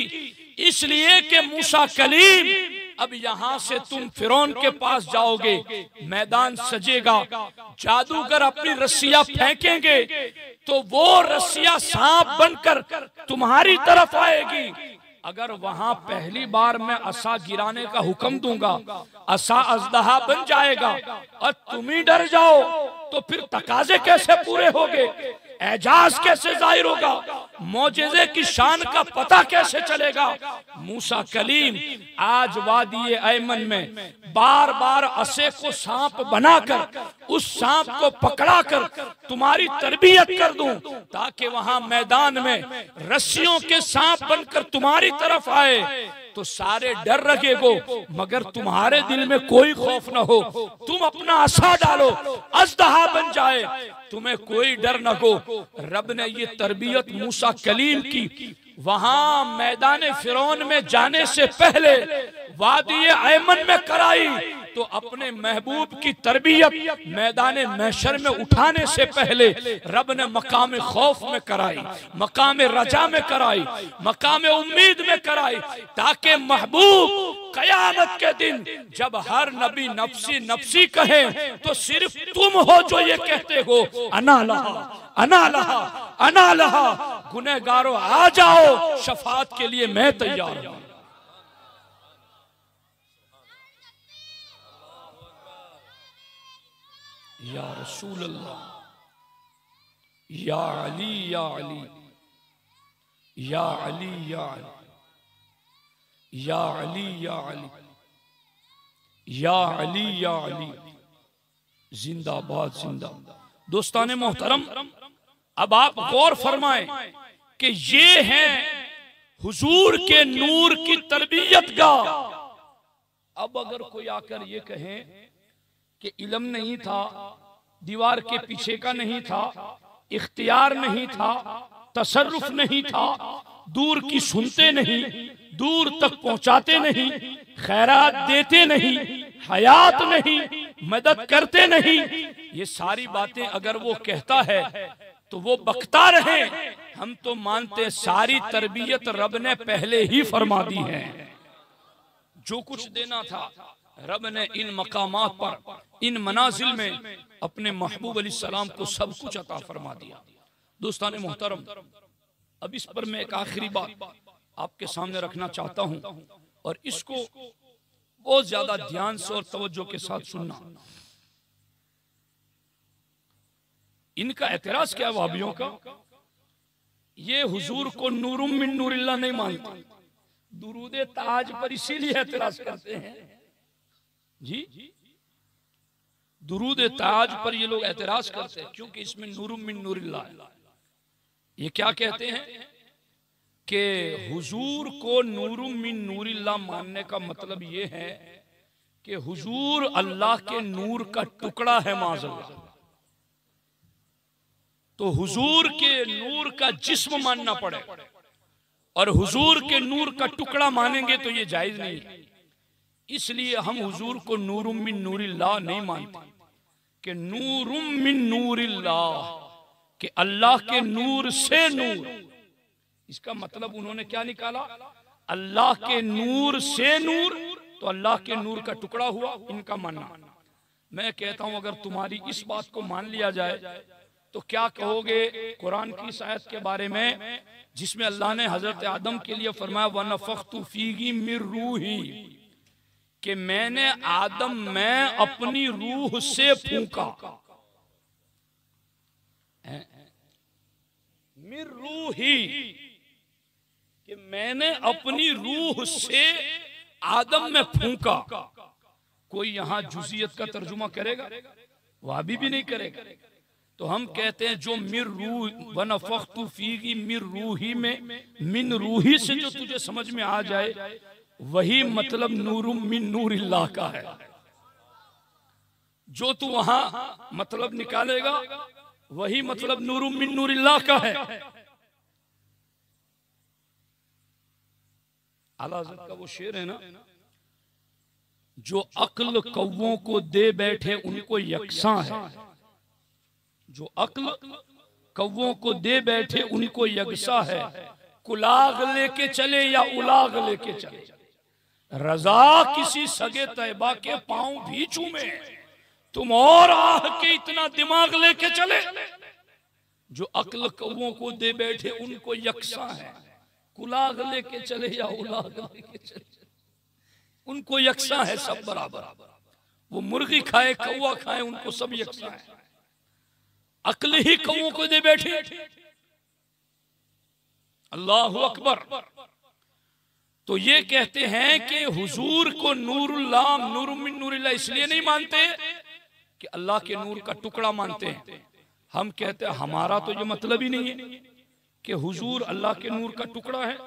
इसलिए कि मूसा कलीम अब यहां से तुम फिरौन के पास जाओगे, मैदान सजेगा, जादूगर अपनी रस्सियां फेंकेंगे तो वो रस्सियां सांप बनकर तुम्हारी तरफ आएगी। अगर वहां पहली बार मैं असा गिराने का हुक्म दूंगा, असा अजदहा बन जाएगा और तुम ही डर जाओ तो फिर तकाजे कैसे पूरे होंगे, एजाज कैसे जाहिर होगा, मौजिज़े की शान का पता कैसे चलेगा। मूसा कलीम आज वादी ऐमन में बार बार असे को सांप बनाकर उस सांप को पकड़ा कर तुम्हारी तरबियत कर दूं, ताकि वहां मैदान में रस्सियों के सांप बनकर तुम्हारी तरफ आए तो सारे डर लगेगो, मगर तुम्हारे दिल में कोई खौफ न हो। तुम अपना असा डालो, अजदहा बन जाए, तुम्हें कोई डर न हो। रब ने ये तरबियत मूसा कलीम की वहां मैदान फिरौन में जाने से पहले वादी ऐमन में कराई, तो अपने महबूब की तरबियत मैदान महशर में उठाने से पहले रब ने मकाम खौफ में कराई, मकाम रजा में कराई, मकाम उम्मीद में कराई, ताकि महबूब कयामत के दिन जब हर नबी नफसी नफसी कहे तो सिर्फ तुम हो जो ये कहते हो अना लहा अना लहा अना लहा। गुनहगारों आ जाओ, शफात के लिए मैं तैयार हूं। या रसूल अल्लाह, या अली या अली या अली या अली या अली या अली या अली या अली, जिंदाबाद जिंदाबाद। दोस्ताने मोहतरम, अब आप गौर फरमाएं कि ये है हुजूर के नूर की तरबियत गाह। अब अगर कोई आकर ये कहे कि इल्म नहीं था, दीवार के पीछे का नहीं था, इख्तियार नहीं था, तसर्रुफ नहीं था, दूर की सुनते नहीं, दूर तक पहुंचाते नहीं, खैरात देते नहीं, हयात नहीं, मदद करते नहीं, ये सारी बातें अगर वो कहता है तो वो बकता रहे। हम तो मानते सारी तरबियत रब ने पहले ही फरमा दी है। जो कुछ देना था रब ने इन मकामात पर, इन मनाजिल में अपने महबूब अलैहिस्सलाम को सब कुछ अता फरमा दिया। दोस्तान मोहतरम, अब इस पर मैं एक आखिरी बात आपके सामने रखना चाहता हूं और इसको बहुत ज्यादा ध्यान से और तवज्जो के साथ सुनना। इनका एतराज क्या है वहाबियों का, ये हुजूर को नूरुम मिन नूरिल्लाह नहीं मानते, दुरूदे ताज पर इसीलिए एतराज करते हैं जी। दुरूदे ताज पर ये लोग एतराज करते हैं क्योंकि इसमें नूरुम मिन नूरिल्लाह है। ये क्या कहते हैं कि हुजूर को नूरुम मिन नूरिल्लाह मानने का मतलब ये है कि हुजूर अल्लाह के नूर का टुकड़ा है माज़अल्लाह। तो हुजूर के नूर का जिस्म मानना पड़े और हुजूर के नूर का टुकड़ा मानेंगे तो ये जायज नहीं है। इसलिए हम हुजूर को नूरुम मिन नूरिल्लाह नहीं मानते कि नूरुम मिन नूरिल्लाह, कि अल्लाह के नूर से नूर। इसका मतलब उन्होंने क्या निकाला, अल्लाह के नूर से नूर, तो अल्लाह के नूर का टुकड़ा हुआ इनका मानना। मैं कहता हूं अगर तुम्हारी इस बात को मान लिया जाए तो क्या कहोगे कुरान की इस आयत के बारे में जिसमें अल्लाह ने हजरत आदम के लिए फरमाया वनफ़ख़्तु फ़ीही मिर रूही, कि मैंने आदम में अपनी रूह से फूंका। मिर रूही, कि मैंने अपनी रूह से आदम में फूंका। कोई यहां जुजियत का तर्जुमा करेगा? वाबी भी नहीं करेगा। तो हम कहते हैं जो मिर रूह वनफ़ख़्तु फ़ीही मिर रूही में मिन रूही से जो तुझे समझ में आ जाए वही मतलब नूरुम मिन नूरिल्लाह का है। जो तू वहां मतलब निकालेगा वही मतलब नूरुम मिन नूरिल्लाह का है। आला हज़रत का वो शेर है ना, जो अक्ल कौवों को दे बैठे उनको यकसां है। जो अक्ल कौवों को दे बैठे उनको यकसा है, कुलाग लेके चले या उलाग लेके चले, रजा किसी सगे तैबा के पांव भी चूमे, तुम और आह के इतना दिमाग लेके चले। जो अक्ल कौवों को दे बैठे उनको यकसा है, कुलाग लेके चले या उलाग लेके चले, उनको यकसा है, सब बराबर। वो मुर्गी खाए कौवा खाए उनको सब यकसा है। अक्ल ही कौवों को दे बैठे। अल्लाहु अकबर। तो ये कहते हैं कि हुजूर को नूरुल्लाह, नूर मिन नूरिल्लाह इसलिए नहीं मानते कि अल्लाह के नूर का टुकड़ा मानते हैं। हम कहते हैं हमारा तो ये मतलब ही नहीं है कि हुजूर अल्लाह के नूर का टुकड़ा है।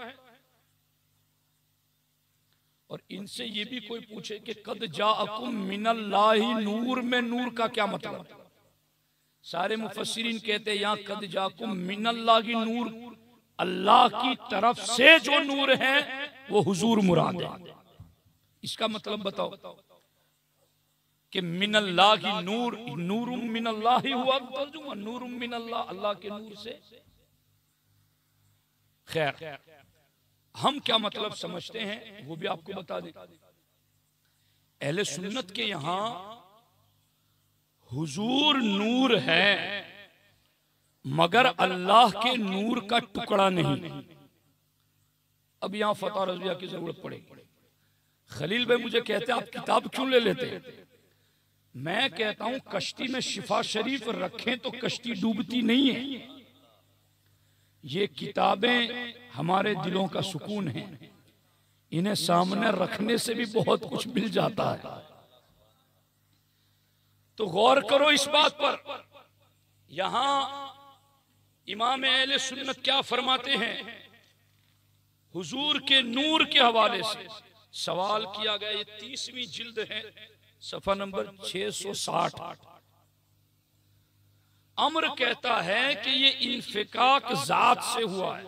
और इनसे ये भी कोई पूछे कि कद जाअकुम मिनल्लाहि नूर में नूर का क्या मतलब? सारे मुफस्सिरीन कहते हैं यहाँ कद जाअकुम मिनल्लाहि नूर, अल्लाह की तरफ से जो नूर है वो हुजूर मुराद है। इसका मतलब बताओ कि मिनल्लाहि नूर, नूरुम मिनल्लाहि हुआ तर्जुमा, नूरुम मिनल्लाह, अल्लाह के नूर से। खैर, हम क्या मतलब समझते हैं वो भी आपको बता दें। अहले सुन्नत के यहां हुजूर नूर है मगर अल्लाह के नूर का टुकड़ा नहीं। अब यहां फतवा रज़विया की जरूरत पड़ेगी। खलील भाई मुझे कहते हैं आप किताब क्यों ले लेते? मैं कहता हूं कश्ती में शिफा शरीफ रखें तो कश्ती डूबती नहीं है। ये किताबें हमारे दिलों का सुकून है, इन्हें सामने रखने से भी बहुत कुछ मिल जाता है। तो गौर करो इस बात पर। यहां इमाम अहले सुन्नत क्या फरमाते हैं? हुजूर के नूर के हवाले से सवाल किया गया। ये 30वीं जिल्द है, सफा नंबर 660। अम्र कहता है कि ये इन्फिकाक जात से हुआ है,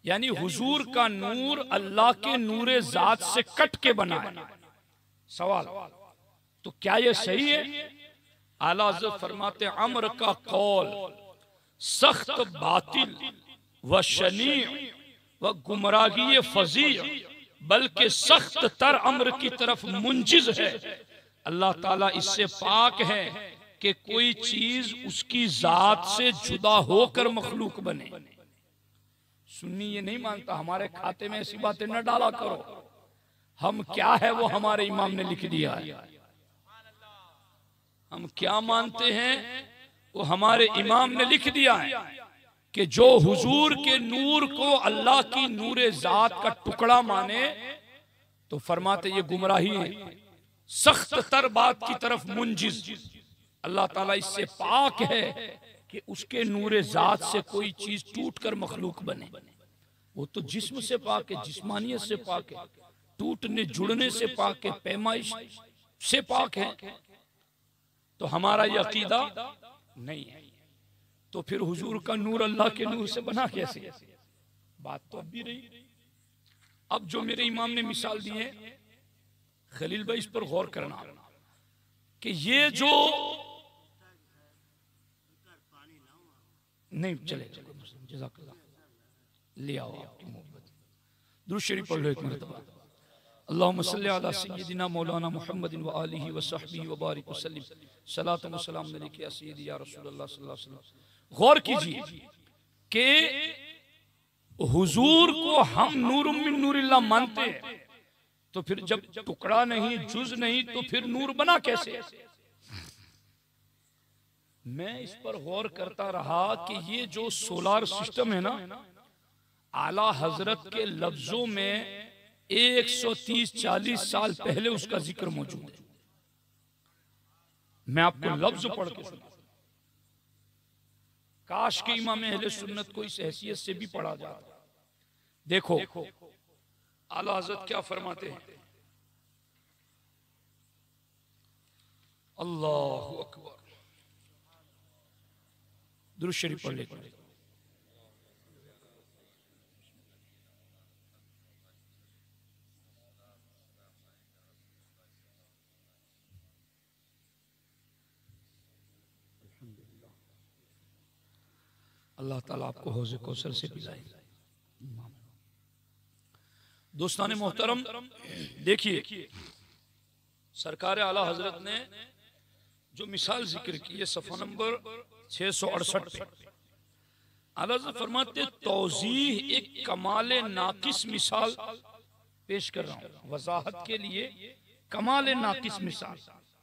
यानी हुजूर का नूर अल्लाह के नूरे जात से कट के बना है। सवाल, तो क्या ये सही है? आला हज़रत फरमाते अम्र का कौल सख्त बातिल व शनी व गुमराही फजी, बल्कि सख्त तर अम्र की तरफ मुंजिज है। अल्लाह ताला इससे पाक है कि कोई चीज उसकी जात से जुदा होकर मखलूक बने। सुन्नी ये नहीं मानता हमारे खाते में ऐसी बातें न डाला करो। हम क्या है वो हमारे इमाम ने लिख दिया है। हम क्या मानते हैं वो हमारे इमाम ने लिख दिया है कि जो हुजूर के नूर को अल्लाह की नूरे जात का टुकड़ा माने तो फरमाते ये गुमराही है, सख्त तर बात की तरफ मुंजिज। अल्लाह ताला इससे पाक है कि उसके नूरे जात से कोई चीज टूट कर मखलूक बने। वो तो जिस्म से पाक है, जिस्मानियत से पाक है, टूटने जुड़ने से पाक है, पैमाइश से पाक है। तो हमारा ये अकीदा नहीं है। तो फिर हुजूर का नूर अल्लाह के नूर से बना कैसे? बात तो अब भी रही। अब जो मेरे इमाम ने मिसाल दी है, खलील भाई इस पर गौर करना कि ये जो नहीं चले जज़ाकल्लाह, ले आओ आपकी मोहब्बत। दुरूद शरीफ पढ़ लो एक मरतबा। अल्लाहुम्मा सल्ली अला सय्यिदिना मौलाना मुहम्मदिन व आलिहि व सहबिहि व बारिक वसल्लिम सलातन व सलाम अलैका या सय्यदी या रसूलल्लाह सल्लल्लाहु अलैहि वसल्लम। गौर कीजिए कि हुजूर को हम नूरुम मिन नूरिल्लाह मानते हैं, तो फिर जब टुकड़ा नहीं, जुज नहीं, तो फिर नूर बना कैसे? मैं इस पर गौर करता रहा कि ये जो सोलार सिस्टम है ना, आला हजरत के लफ्जों में 130-40 साल पहले उसका जिक्र मौजूद है। मैं आपको लफ्ज पढ़ के सुना। काश के इमाम अहले सुन्नत को इस हैसियत से भी पढ़ा जाता। देखो आला हजरत क्या फरमाते हैं। अल्लाहु अकबर। दुरूद शरीफ पढ़ लेते। अल्लाह ताला आपको हौज़े कौसर से पिलाए। दोस्तान मोहतरम, देखिए सरकार आला हजरत ने जो मिसाल जिक्र की है सफ़ा नंबर 668 पे, आला हज़रत फरमाते तौज़ीह एक कमाल नाकिस मिसाल पेश कर रहा हूं, वजाहत के लिए कमाल नाकिस मिसाल,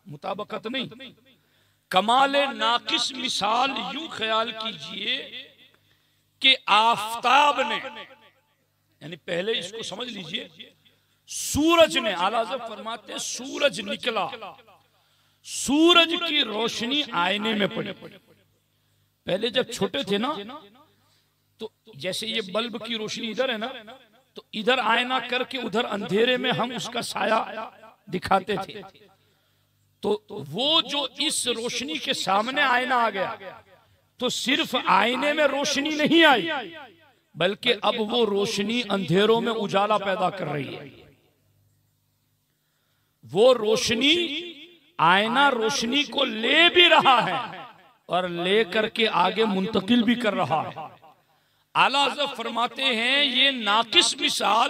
मुताबकत नहीं, कमाल नाकिस मिसाल यूं ख्याल कीजिए कि आफताब ने, यानी पहले इसको समझ लीजिए, सूरज ने, आला हज़रत फरमाते सूरज निकला, सूरज की रोशनी आईने में पड़ी। पहले जब छोटे थे ना, तो जैसे ये बल्ब की रोशनी इधर है ना, तो इधर आईना करके उधर अंधेरे में हम उसका साया दिखाते थे। तो वो जो इस रोशनी के सामने आईना आ गया, तो सिर्फ आईने में रोशनी नहीं आई, बल्कि अब वो रोशनी अंधेरों में उजाला पैदा कर रही है। वो रोशनी, आईना रोशनी को ले भी रहा है और ले करके आगे मुंतकिल भी कर रहा है। आला हज़रत फरमाते हैं ये नाकिस मिसाल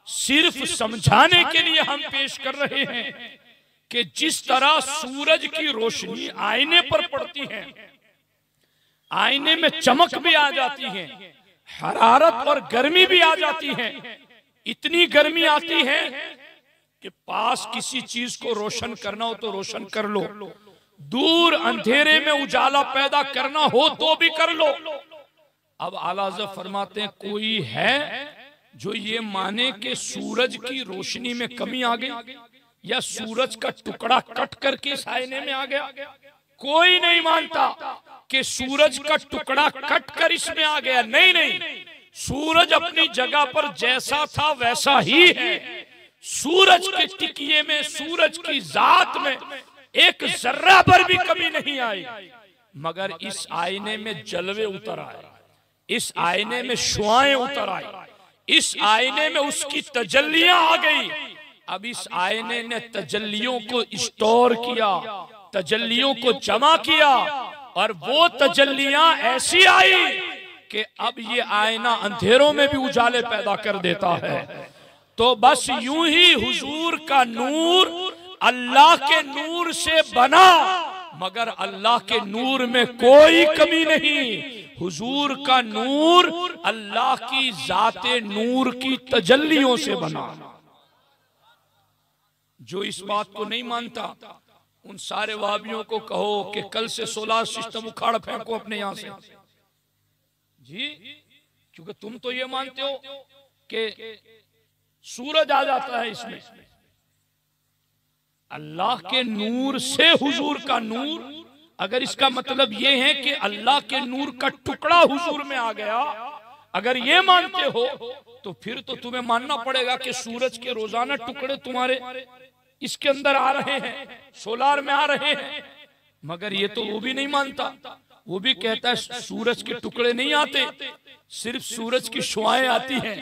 सिर्फ समझाने के लिए हम पेश कर रहे हैं कि जिस तरह सूरज की रोशनी आईने पर पड़ती है, आईने में चमक भी आ जाती है, हरारत और गर्मी भी आ जाती है, इतनी गर्मी आती है कि पास किसी चीज को रोशन करना हो तो रोशन कर लो, दूर अंधेरे में उजाला पैदा करना हो तो भी कर लो। अब आला हज़रत फरमाते हैं कोई है जो ये माने कि सूरज की रोशनी में कमी आ गई या सूरज का टुकड़ा कट करके इस आईने में आ गया? कोई नहीं मानता कि सूरज का टुकड़ा कट कर इसमें आ गया। नहीं नहीं, सूरज अपनी जगह पर जैसा था वैसा ही है। सूरज के टिकिए में, सूरज की जात में एक जर्रा पर भी कमी नहीं आई, मगर इस आईने में जलवे उतर आए, इस आईने में शुआएं उतर आई, इस आईने में उसकी तजल्लियां आ गई। अब इस आईने ने तजल्लियों को स्टोर किया, तजल्लियों को जमा किया, और वो तजल्लियां ऐसी आई कि अब ये आईना अंधेरों में भी उजाले पैदा कर देता है। तो बस यूं ही हुजूर का नूर अल्लाह के नूर से बना, मगर अल्लाह के नूर में कोई कमी नहीं। हुजूर का नूर अल्लाह की जाते नूर की तजल्लियों से बना। जो इस बात को नहीं मानता, उन सारे वाबियों को कहो कि कल से सोलार सिस्टम उखाड़ फेंको अपने यहां से जी, क्योंकि तुम तो ये मानते हो कि सूरज आ जाता है इसमें। अल्लाह के नूर से हुजूर का नूर, अगर इसका मतलब ये है कि अल्लाह के नूर का टुकड़ा हुजूर में आ गया, अगर ये मानते हो तो फिर तो तुम्हें मानना पड़ेगा कि सूरज के रोजाना टुकड़े तुम्हारे इसके अंदर आ रहे हैं, सोलार में आ रहे हैं। मगर ये तो वो भी नहीं मानता, वो भी कहता है सूरज के टुकड़े नहीं आते, सिर्फ सूरज की शुआएं आती हैं।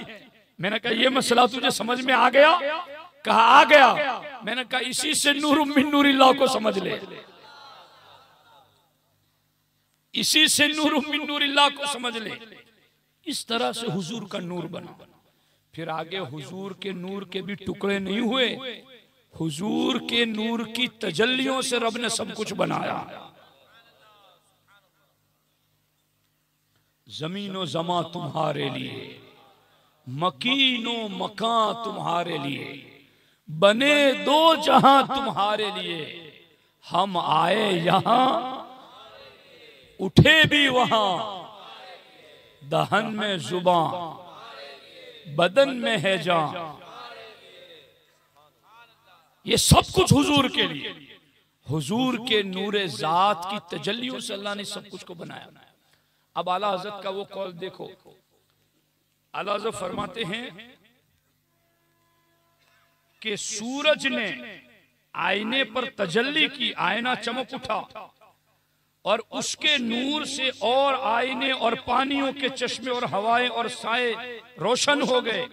मैंने कहा ये मसला तुझे समझ में आ गया? कहा आ गया। मैंने कहा इसी से नूर मिन नूरिल्लाह को समझ ले, इसी से नूर मिन नूरिल्लाह को समझ ले। इस तरह से हुजूर का नूर बना। फिर आगे हुजूर के नूर के भी टुकड़े नहीं हुए, हुजूर के नूर की तजल्लियों से रब ने सब कुछ बनाया। जमीनो जमा तुम्हारे लिए, मकीनो मकां तुम्हारे लिए, बने दो जहां तुम्हारे लिए। हम आए यहां, उठे भी वहां, दहन में जुबान, बदन में है जान। ये सब कुछ हुजूर के लिए, हुजूर के नूरे जात की तजल्लियों से अल्लाह ने सब कुछ को बनाया। अब आला हज़रत का वो कौल देखो, आला हज़रत फरमाते हैं कि सूरज ने आईने पर तजल्ली की, आईना चमक उठा और उसके नूर से और आईने और पानियों के चश्मे और हवाएं और साए रोशन हो गए।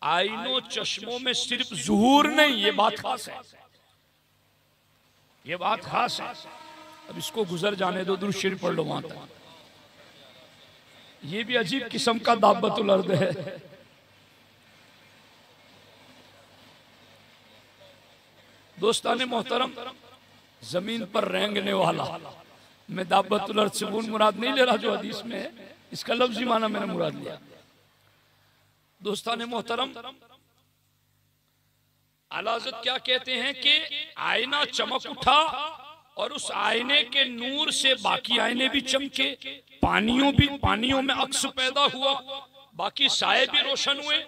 आईनों चश्मों में सिर्फ ज़ुहूर नहीं, ये बात खास है, ये बात खास है। अब इसको गुजर जाने दो, दुरूद शरीफ पढ़ लो वहां तक। ये भी अजीब किस्म का दाबतुल अर्द है। दोस्ताने मोहतरम, जमीन पर रेंगने वाला, मैं दाबतुल अर्द से वो मुराद नहीं ले रहा जो हदीस में है, इसका लफ्जी माना मैंने मुराद लिया। दोस्ताने मोहतरम, आला हज़रत क्या कहते हैं कि आईना चमक उठा और उस आईने के नूर से बाकी आईने भी चमके, पानियों में अक्स पैदा हुआ, बाकी साए भी रोशन हुए।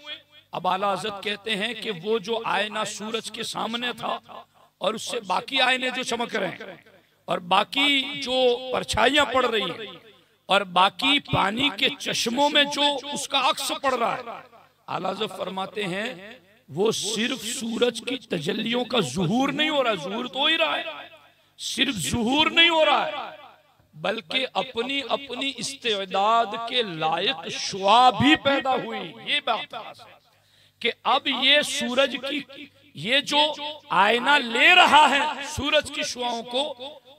अब आला हज़रत कहते हैं कि वो जो आईना सूरज के सामने था और उससे बाकी आईने जो चमक रहे हैं और बाकी जो परछाइयां पड़ रही हैं और बाकी पानी के चश्मों में जो उसका अक्स पड़ रहा है, आला हज़रत फरमाते हैं वो सिर्फ सूरज की तजल्लियों का ज़ुहूर नहीं हो रहा, ज़ुहूर तो हो ही रहा है, सिर्फ ज़ुहूर नहीं हो रहा है बल्कि अपनी अपनी इस्तेदाद के लायक शुआ भी पैदा हुई। ये बात है कि अब ये सूरज की ये जो आईना ले रहा है सूरज की शुआओं को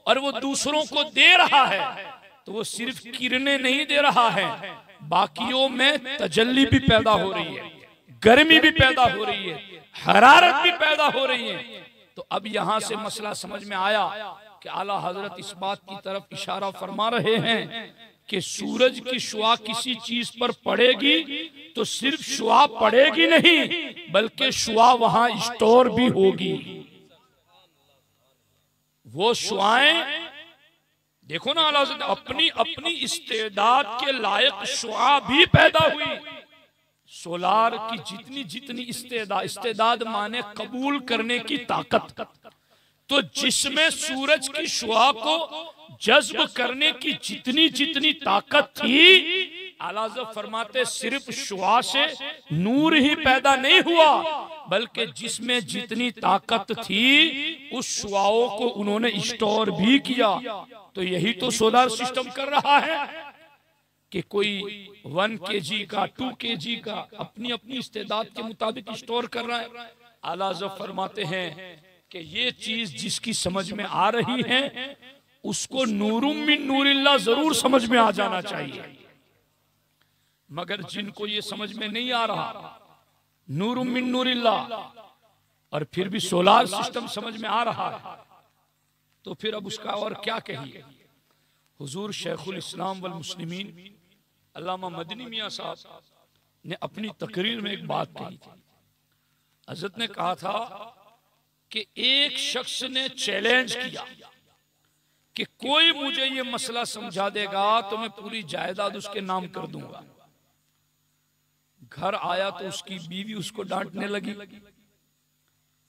और वो दूसरों को दे रहा है, तो वो सिर्फ किरणें नहीं दे रहा है, बाकियों में तजल्ली भी पैदा हो रही है, गर्मी भी पैदा हो रही है, हरारत भी पैदा हो रही है। तो अब यहां से मसला समझ में आया कि आला हजरत इस बात की तरफ इशारा फरमा रहे हैं कि सूरज की शुआ किसी चीज पर पड़ेगी तो सिर्फ शुआ पड़ेगी नहीं बल्कि शुआ वहां स्टोर भी होगी। वो शुआएं देखो ना, आला हजरत अपनी अपनी इस्तेदाद के लायक शुआ भी पैदा हुई। सोलार की जितनी जितनी इस्तेदाद माने कबूल करने की ताकत, तो जिसमें सूरज की शुआ को जज्ब करने की जितनी जितनी ताकत थी, आला हज़रत फरमाते सिर्फ शुआ से नूर ही पैदा नहीं हुआ बल्कि जिसमें जितनी ताकत थी उस शुआओं को उन्होंने स्टोर भी किया। तो यही तो सोलर सिस्टम कर रहा है कि कोई 1 kg का 2 kg का अपनी अपनी इस्तेदाद के मुताबिक स्टोर कर रहा है। आला हज़रत फरमाते हैं कि ये चीज जिसकी समझ में आ रही है उसको नूरुम मिन नूरिल्लाह जरूर समझ में आ जाना चाहिए, मगर जिनको ये समझ में नहीं आ रहा नूरुम मिन नूरिल्लाह और फिर भी सोलार सिस्टम समझ में आ रहा है, तो फिर अब उसका और क्या कहिए। हुजूर शेखुल इस्लाम वल मुस्लिमीन अल्लामा मदनी मियां साहब ने अपनी तकरीर में एक बात कही थी। हज़रत ने कहा था कि एक शख्स ने चैलेंज किया कि कोई मुझे ये मसला समझा देगा तो मैं पूरी जायदाद उसके नाम कर दूंगा। घर आया तो उसकी बीवी उसको डांटने लगी,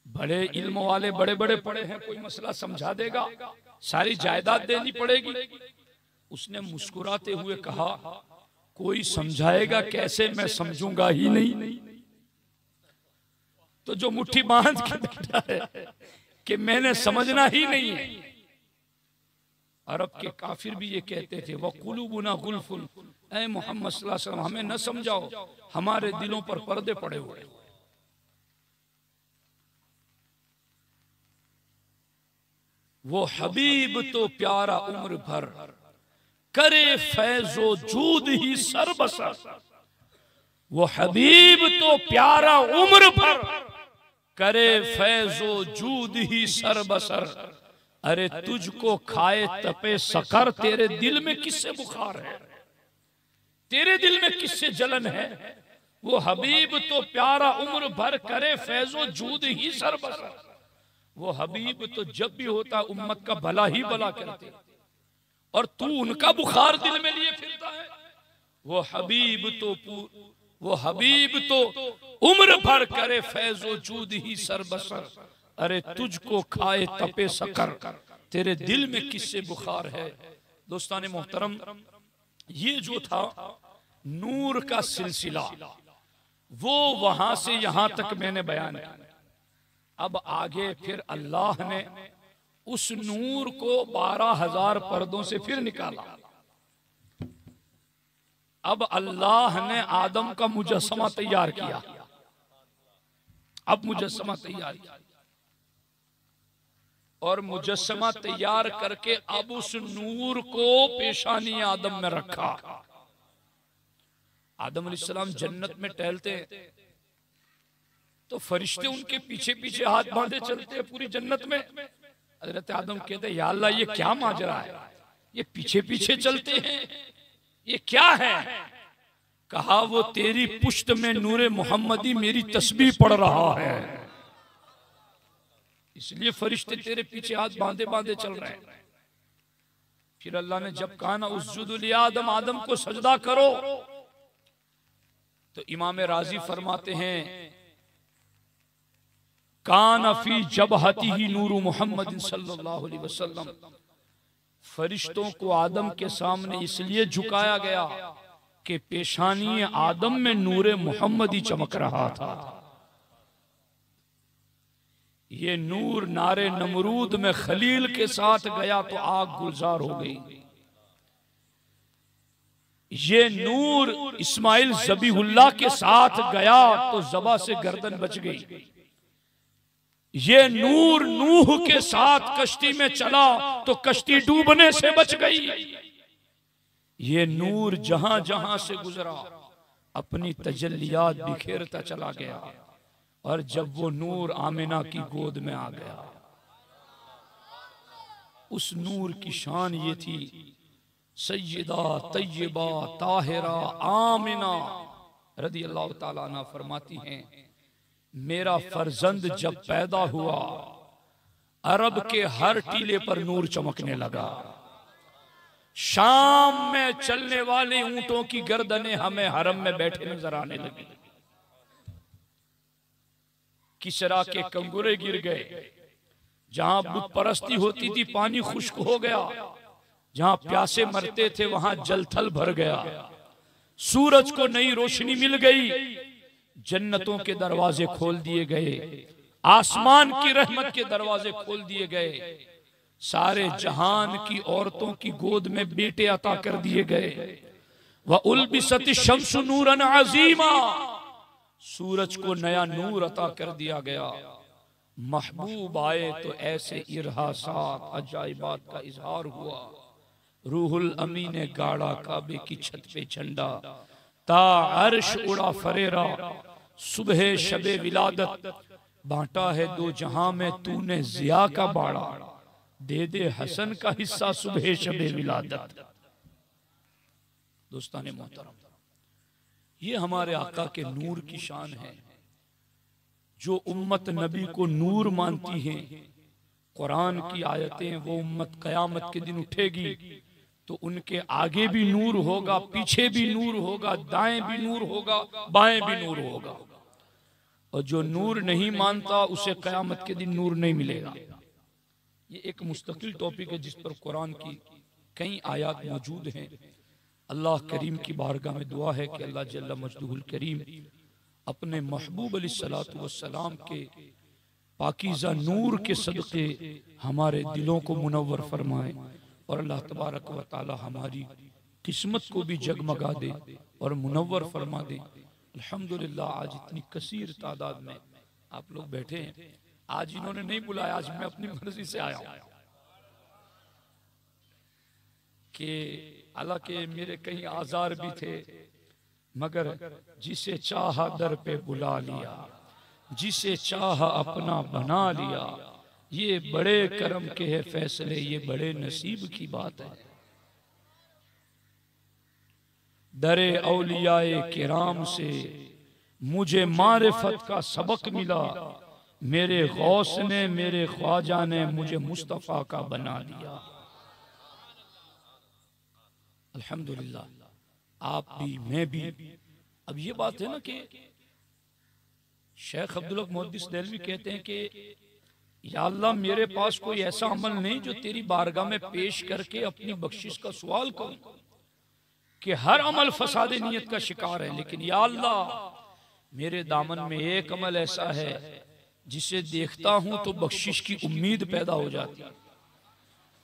बड़े इल्म वाले बड़े बड़े पढ़े हैं, कोई मसला समझा देगा सारी जायदाद देनी पड़ेगी। उसने मुस्कुराते हुए कहा कोई समझाएगा कैसे, मैं समझूंगा ही नहीं। तो जो मुट्ठी बांध के बैठा है कि मैंने समझना ही नहीं है। अरब के काफिर भी ये कहते थे वकुलुबुना गुल्फुल, ऐ मोहम्मद सल्लल्लाहु अलैहि वसल्लम हमें न समझाओ, हमारे दिलों पर पर्दे पड़े हुए। वो हबीब तो प्यारा उम्र भर करे फैजो जूद ही सर बसर। वो हबीब तो प्यारा उम्र भर करे फैजो जूद ही सर बसर। अरे तुझको खाए तपे सकर, तेरे दिल में किससे बुखार है, तेरे दिल में किससे जलन है। वो हबीब तो प्यारा उम्र भर करे फैजो जूद ही सर बसर। वो हबीब तो जब भी होता उम्मत का भला ही भला करते और तू उनका बुखार दिल में लिए फिरता है। वो हबीब तो उम्र भर करे फैजो जूद ही सर बसर। अरे तुझको खाए तपे सकर, तेरे दिल में किससे बुखार है। दोस्ताने मोहतरम, ये जो था नूर का सिलसिला वो वहां से यहां तक मैंने बयान किया। अब आगे फिर अल्लाह ने उस नूर को 12,000 पर्दों से फिर निकाला। अब अल्लाह ने आदम का मुजस्समा तैयार किया। अब मुजस्समा तैयार किया और मुजस्समा तैयार करके अब उस नूर को पेशानी आदम में रखा। आदम अलैहिस्सलाम जन्नत में टहलते हैं तो फरिश्ते उनके पीछे पीछे हाथ बांधे चलते हैं पूरी जन्नत में। हजरत आदम कहते हैं, या अल्लाह ये क्या माजरा है, ये पीछे पीछे चलते हैं, ये क्या है? कहा, वो तेरी पुश्त में नूरे मोहम्मदी मेरी तस्बीह पढ़ रहा है, इसलिए फरिश्ते तेरे पीछे हाथ बांधे बांधे चल रहे हैं। फिर अल्लाह ने जब कहा ना उसजुदु लि आदम, आदम को सजदा करो, तो इमाम राजी फरमाते हैं, कान फी जबहतिही नूरु मोहम्मद सल्लल्लाहु अलैहि वसल्लम, फरिश्तों को आदम के सामने इसलिए झुकाया गया कि पेशानी आदम में नूरे मोहम्मदी चमक रहा था। ये नूर नारे नमरूद में खलील के साथ गया तो आग गुलजार हो गई। ये नूर इस्माइल ज़बीहुल्लाह के साथ गया तो ज़बा से गर्दन बच गई। ये नूर नूह के साथ कश्ती में चला तो कश्ती डूबने से बच गई। ये नूर जहां जहां से गुजरा अपनी तजल्लियात बिखेरता चला गया, और जब वो नूर आमिना की गोद में आ गया, उस नूर की शान ये थी, सैयदा तैयबा ताहिरा आमिना रदी अल्लाह ताला अन्हा फरमाती हैं, मेरा फर्जंद जब पैदा हुआ अरब के हर टीले पर नूर चमकने लगा। शाम में चलने वाले ऊंटों की गर्दनें हमें हरम में बैठे नजर आने लगी। किसरा के कंगुरे गिर गए, जहां बुत परस्ती होती थी पानी खुश्क हो गया, जहां प्यासे मरते थे वहां जलथल भर गया, सूरज को नई रोशनी मिल गई, जन्नतों के दरवाजे खोल दिए गए, आसमान की रहमत के दरवाजे खोल दिए गए, सारे जहान की औरतों की गोद में बेटे अता कर दिए गए। व उल्बिसति शम्सु नूरन अजीमा, सूरज को नया नूर अता कर दिया गया। महबूब आए तो ऐसे इरहासात अजाइबात का इजहार हुआ। रूहुल अमी ने गाड़ा काबे की छत पे झंडा, ता अर्श उड़ा फरेरा, सुबह शबे विलादत, बांटा है दो जहां में तूने जिया का बाड़ा, दे दे हसन का हिस्सा सुबह शबे विलादत। दोस्ताने मोहतरम, ये हमारे आका के नूर की शान है। जो उम्मत नबी को नूर मानती है, कुरान की आयतें, वो उम्मत कयामत के दिन उठेगी तो उनके आगे भी नूर होगा, पीछे भी नूर होगा, दाएं भी नूर होगा, बाएं भी नूर होगा। और जो नूर नहीं मानता उसे कयामत के दिन नूर नहीं मिलेगा। ये एक मुस्तकिल टॉपिक है जिस पर कुरान की कई आयत मौजूद हैं। अल्लाह करीम की बारगाह में दुआ है कि अल्लाह जल्ल मजदूहुल करीम अपने महबूब अलैहिस्सलातु वस्सलाम के पाकीज़ा नूर के सदक़े हमारे दिलों को मुनव्वर फरमाए, और अल्लाह तबारक व तआला हमारी किस्मत को भी जगमगा दे और मुनव्वर फरमा दे। अल्हम्दुलिल्लाह, आज इतनी कसीर तादाद में आप लोग बैठे हैं। आज इन्होंने नहीं बुलाया, आज मैं अपनी मर्जी से आया हूं कि हालांकि मेरे कई आजार भी थे, मगर जिसे चाहा दर पे बुला लिया, जिसे चाहा अपना बना लिया, ये बड़े करम के है फैसले, ये बड़े नसीब की बात है। दरे औलियाए किराम से मुझे मारिफत का सबक मिला, मेरे गौस ने, मेरे ख्वाजा ने मुझे मुस्तफा का बना दिया। अल्हम्दुलिल्लाह, आप भी मैं भी। अब ये बात है ना कि शेख अब्दुल हक मुहद्दिस देलवी कहते हैं कि या अल्लाह, मेरे पास कोई ऐसा अमल नहीं जो तेरी बारगाह में पेश करके अपनी बख्शिश का सवाल करूं, कि हर अमल फसाद नियत का शिकार है, लेकिन या अल्लाह, मेरे दामन में एक अमल ऐसा है जिसे देखता हूं तो बख्शिश की उम्मीद पैदा हो जाती है,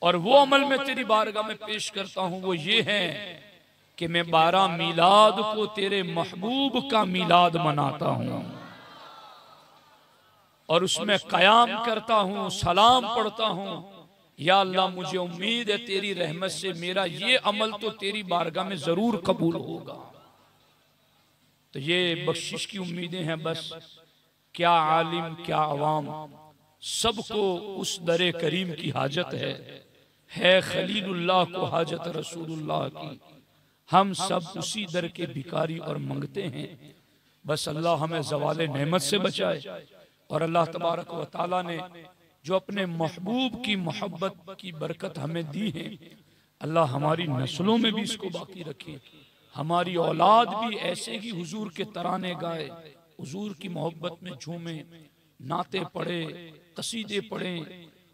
और वो अमल मैं तेरी बारगाह में पेश करता हूं, वो ये है कि मैं 12 मीलाद को तेरे महबूब का मीलाद मनाता हूं, और उसमें कयाम करता हूं, सलाम पढ़ता हूं। या अल्लाह, मुझे उम्मीद है तेरी रहमत से मेरा ये अमल तो तेरी बारगाह में जरूर कबूल होगा। तो ये बख्शिश की उम्मीदें हैं। बस क्या आलिम क्या अवाम, सबको उस दरे करीम की हाजत है खलीलुल्लाह को हाजत रसूलुल्लाह की। हम सब उसी दर के भिखारी और मंगते हैं। बस अल्लाह हमें ज़वाले नेमत से बचाए और अल्लाह तबारक व तआला ने जो अपने महबूब की मोहब्बत की बरकत हमें दी है, अल्लाह हमारी नस्लों में भी इसको बाकी रखे। हमारी औलाद भी ऐसे ही हुजूर के तराने गाए, हुजूर की मोहब्बत में झूमे, नाते पढ़े, कसीदे पढ़े,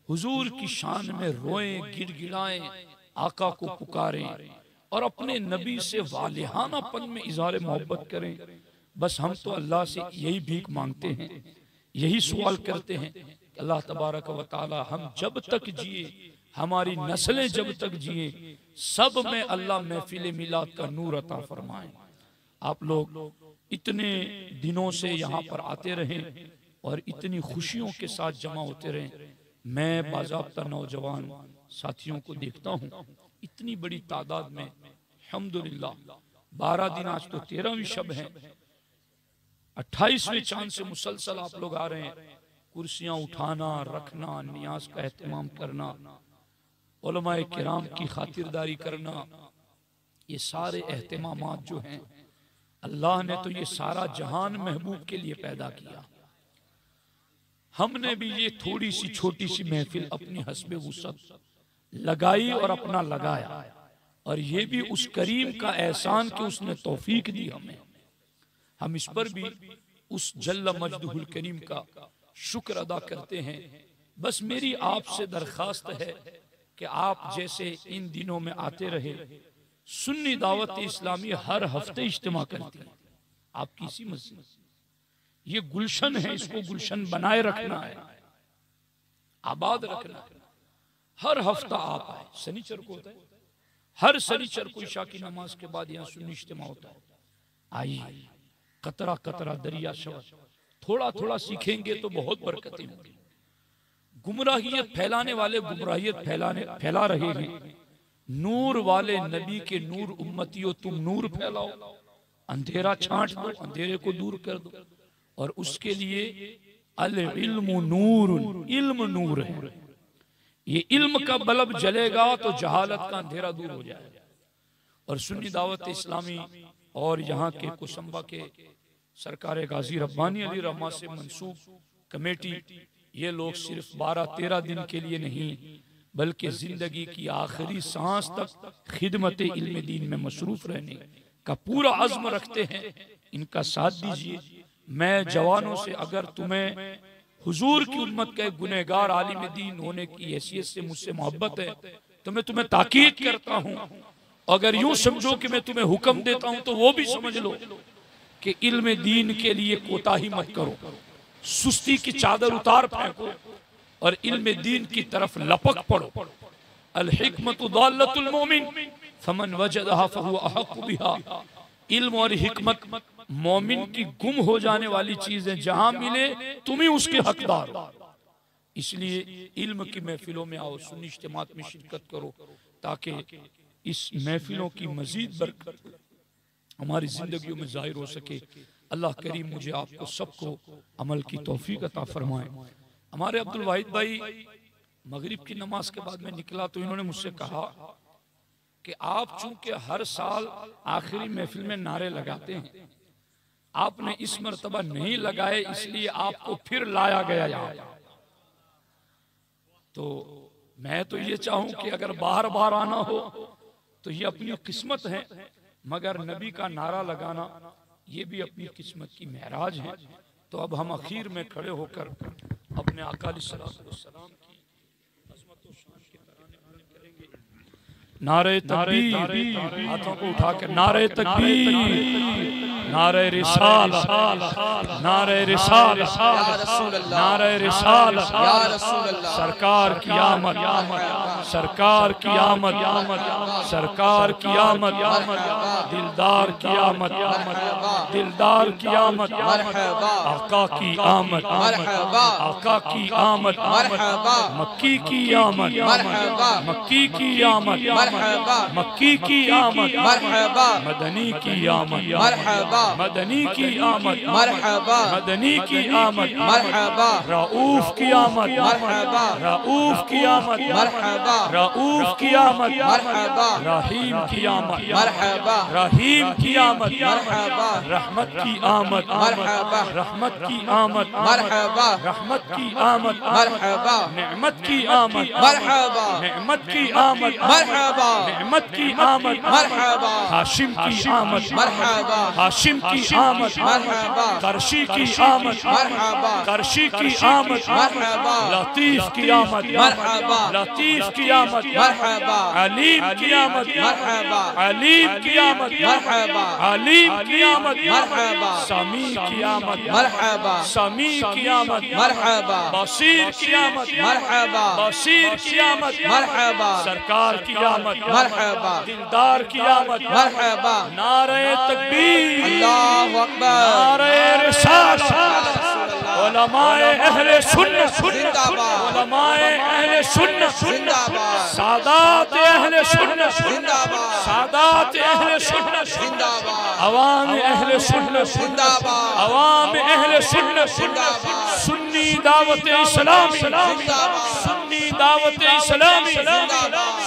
हुजूर की शान में रोएं, गिड़गिड़ाएं, आका को पुकारें और अपने नबी से वालिहानापन में इज़हार मोहब्बत करें। बस हम तो अल्लाह से यही भीख मांगते हैं, यही सवाल करते हैं कि अल्लाह तबारक व तआला हम जब तक जिए, हमारी नस्लें जब तक जिए, सब में अल्लाह महफिल मिलाद का नूर अता फरमाए। आप लोग इतने दिनों से यहाँ पर आते रहें और इतनी खुशियों के साथ जमा होते रहें। मैं बाज़ाब्ता नौजवान साथियों को देखता हूँ इतनी बड़ी तादाद में, अल्हम्दुलिल्लाह 12 दिन, आज तो 13वीं शब है, 28वें चांद से मुसलसल आप लोग आ रहे हैं। कुर्सियां उठाना, रखना, नियाज का एहतमाम करना, उलमाए किराम की खातिरदारी करना, ये सारे एहतमामात जो हैं, अल्लाह ने तो ये सारा जहान महबूब के लिए पैदा किया। हमने भी ये थोड़ी सी छोटी सी महफिल अपनी हस्बे वुसअत लगाई और अपना लगाया, और ये भी उस करीम का एहसान कि उसने तौफीक दी हमें। हम इस पर भी उस जल्ल मजदुहुल करीम का शुक्र अदा करते हैं। बस मेरी आपसे दरखास्त है कि आप जैसे इन दिनों में आते रहे। सुन्नी दावत इस्लामी हर हफ्ते इज्तिमा करती है आपकी इसी मस्जिद। ये गुलशन है, इसको गुलशन बनाए रखना है, आबाद रखना है। हर हफ्ता आप आए, शनिचर को होता है, हर शनिचर को इशा की नमाज के बाद यहाँ सुन्नी इज्तिमा होता है। आइए, कतरा कतरा दरिया शव, थोड़ा थोड़ा सीखेंगे तो बहुत बरकतें होंगी। गुमराहियत फैलाने वाले गुमराहियत फैला रहे हैं। नूर वाले नबी के नूर उम्मतियों, तुम नूर फैलाओ, अंधेरा छांट दो, अंधेरे को दूर कर दो। और उसके लिए अल इल्मु नूर, इल्म नूर है। ये इल्म का बल्ब जलेगा तो जहालत का अंधेरा दूर हो जाएगा। और सुन्नी दावत इस्लामी और यहाँ के कुसम्बा के सरकार गाजी रब्बानी अली रहमा से मंसूब कमेटी, ये लोग सिर्फ 12-13 दिन के लिए नहीं, बल्कि जिंदगी की आखिरी सांस तक खिदमत इल्म दीन में मसरूफ रहने का पूरा अज़्म रखते हैं। इनका साथ दीजिए। मैं जवानों से, अगर तुम्हें हुजूर की उम्मत का एक गुनहगार आलिम दीन होने की हैसियत से मुझसे मोहब्बत है तो मैं तुम्हें ताकीद करता हूँ। अगर यूं समझो कि मैं तुम्हें हुक्म देता हूँ तो वो भी समझ लो कि इल्म दीन के लिए कोताही मत करो, सुस्ती की चादर उतार फेंको और इल्म दीन की तरफ लपक पड़ो। अल हिकमतु दाल्लतुल मोमिन फमन वजदहा फहुव अहक्कु बिहा। इल्म और हिकमत मोमिन की गुम हो जाने वाली चीज है, जहां मिले तुम ही उसके हकदार हो। इसलिए इल्म की महफिलों में आओ, सुन्नी इज्तिमात में शिरकत करो, ताकि इस महफिलों की मजीद बरकत हमारी जिंदगियों में जाहिर हो सके। अल्लाह करीम मुझे आपको सबको अमल की तौफीक अता फरमाए। हमारे अब्दुल वाहिद भाई मगरिब की नमाज के बाद में निकला तो इन्होंने मुझसे कहा कि आप चूंकि हर साल आखिरी महफिल में नारे लगाते हैं, आपने इस मर्तबा नहीं लगाए, इसलिए आपको फिर लाया गया यहाँ। तो मैं तो ये चाहूं कि अगर बार बार आना हो तो ये अपनी किस्मत है, मगर नबी का नारा लगाना ये भी अपनी किस्मत की महराज है। तो अब हम आखिर में खड़े होकर अपने आका अलैहिस्सलाम की अज़मत और शान के तराने गाने करेंगे। नारे तकबीर, हाथों को उठा कर नारे तकबीर, नारे रिसालत, नारे रिसालत, नारे रिसालत, सरकार की आमद, सरकार की आमद, सरकार की आमद, दिलदार की आमद, दिलदार की आमद, आका की आमद, आका की आमद, मक्की की आमद, मक्की की आमद, मक्की की आमद, मदनी की आमद, मदनी की आमद, मदनी की आमद, रऊफ की आमद, रऊफ की आमद, रऊफ की आमद, रहीम की आमद, रहीम की आमद, रहमत की आमद, रहमत की आमद, रहमत की आमद, नेमत की आमद, नेमत की आमद, नेमत की आमद, हाशिम की आमद, हाशिम की आमद, करशी की आमद, करशी की आमद, लतीफ की आमद, लतीफ की आमद, अलीम की आमद, अलीम की आमद, अलीम की आमद, समी की आमद, समी की आमद, बसीर की आमद, बसीर की आमद, सरकार की आमद, दिलदार की आमद, नारे तकबीर, अल्लाहु अकबर, नारे रिसालत, उलमाए अहले सुन्नत, उलमाए अहले सुन्नत, सादात अहले सुन्नत, सादात अहले सुन्नत, अवाम अहले सुन्नत, अवाम अहले सुन्नत, सुन्नी दावत इस्लामी, सुन्नी दावत इस्लामी,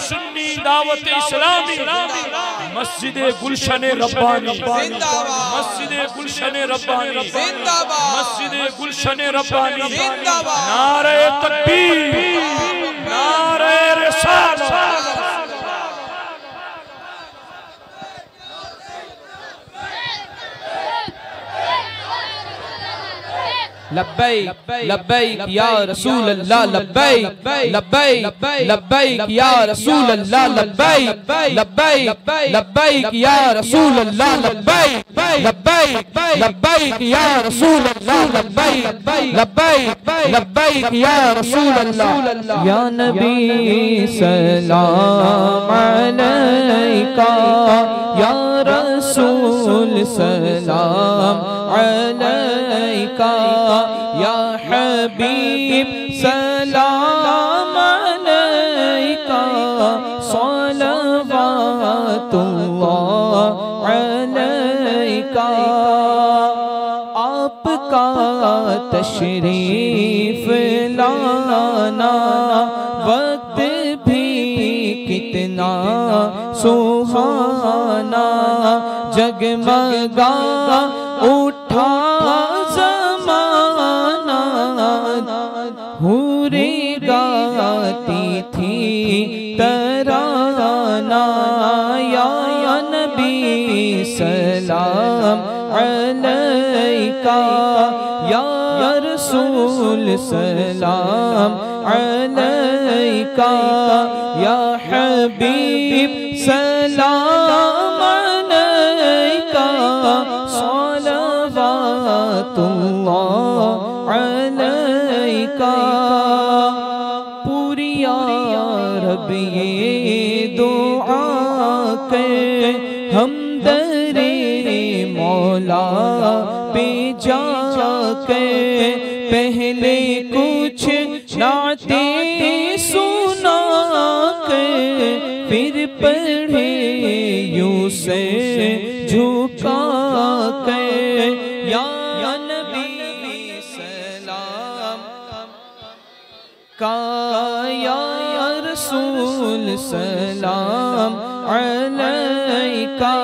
सुन्नी दावत इस्लामी, मस्जिद गुलशन रब्बानी, मस्जिद गुलशन रब्बानी, मस्जिद गुलशन रब्बानी, नारे तकबीर, नारे रिसालत। लब्बैक लब्बैक या रसूल अल्लाह, लब्बैक लब्बैक लब्बैक या रसूल अल्लाह, लब्बैक लब्बैक लब्बैक या रसूल अल्लाह, लब्बैक लब्बैक लब्बैक या रसूल अल्लाह, लब्बैक लब्बैक लब्बैक या रसूल अल्लाह। या नबी सलाम अलैका, या रसूल सलाम अलैका, या हबीब सलाम अलैका, सलवातुल्लाह अलैका। आपका तशरीफ लाना वक्त भी कितना सुहाना, जगमगा उठा ज़माना, हुरे गाती थी तराना। या नबी सलाम अलैका, या रसूल सलाम अलैका, या हबीब सलाम अलैका, सलवातुल्लाह अलैका। पूरी या रब ये दुआ कर हम दरे मौला पे जाकर, पहले कुछ नाते सुना कर, फिर पढ़े यूं से झुका कर। या नबी सलाम का, या रसूल सलाम अलैका,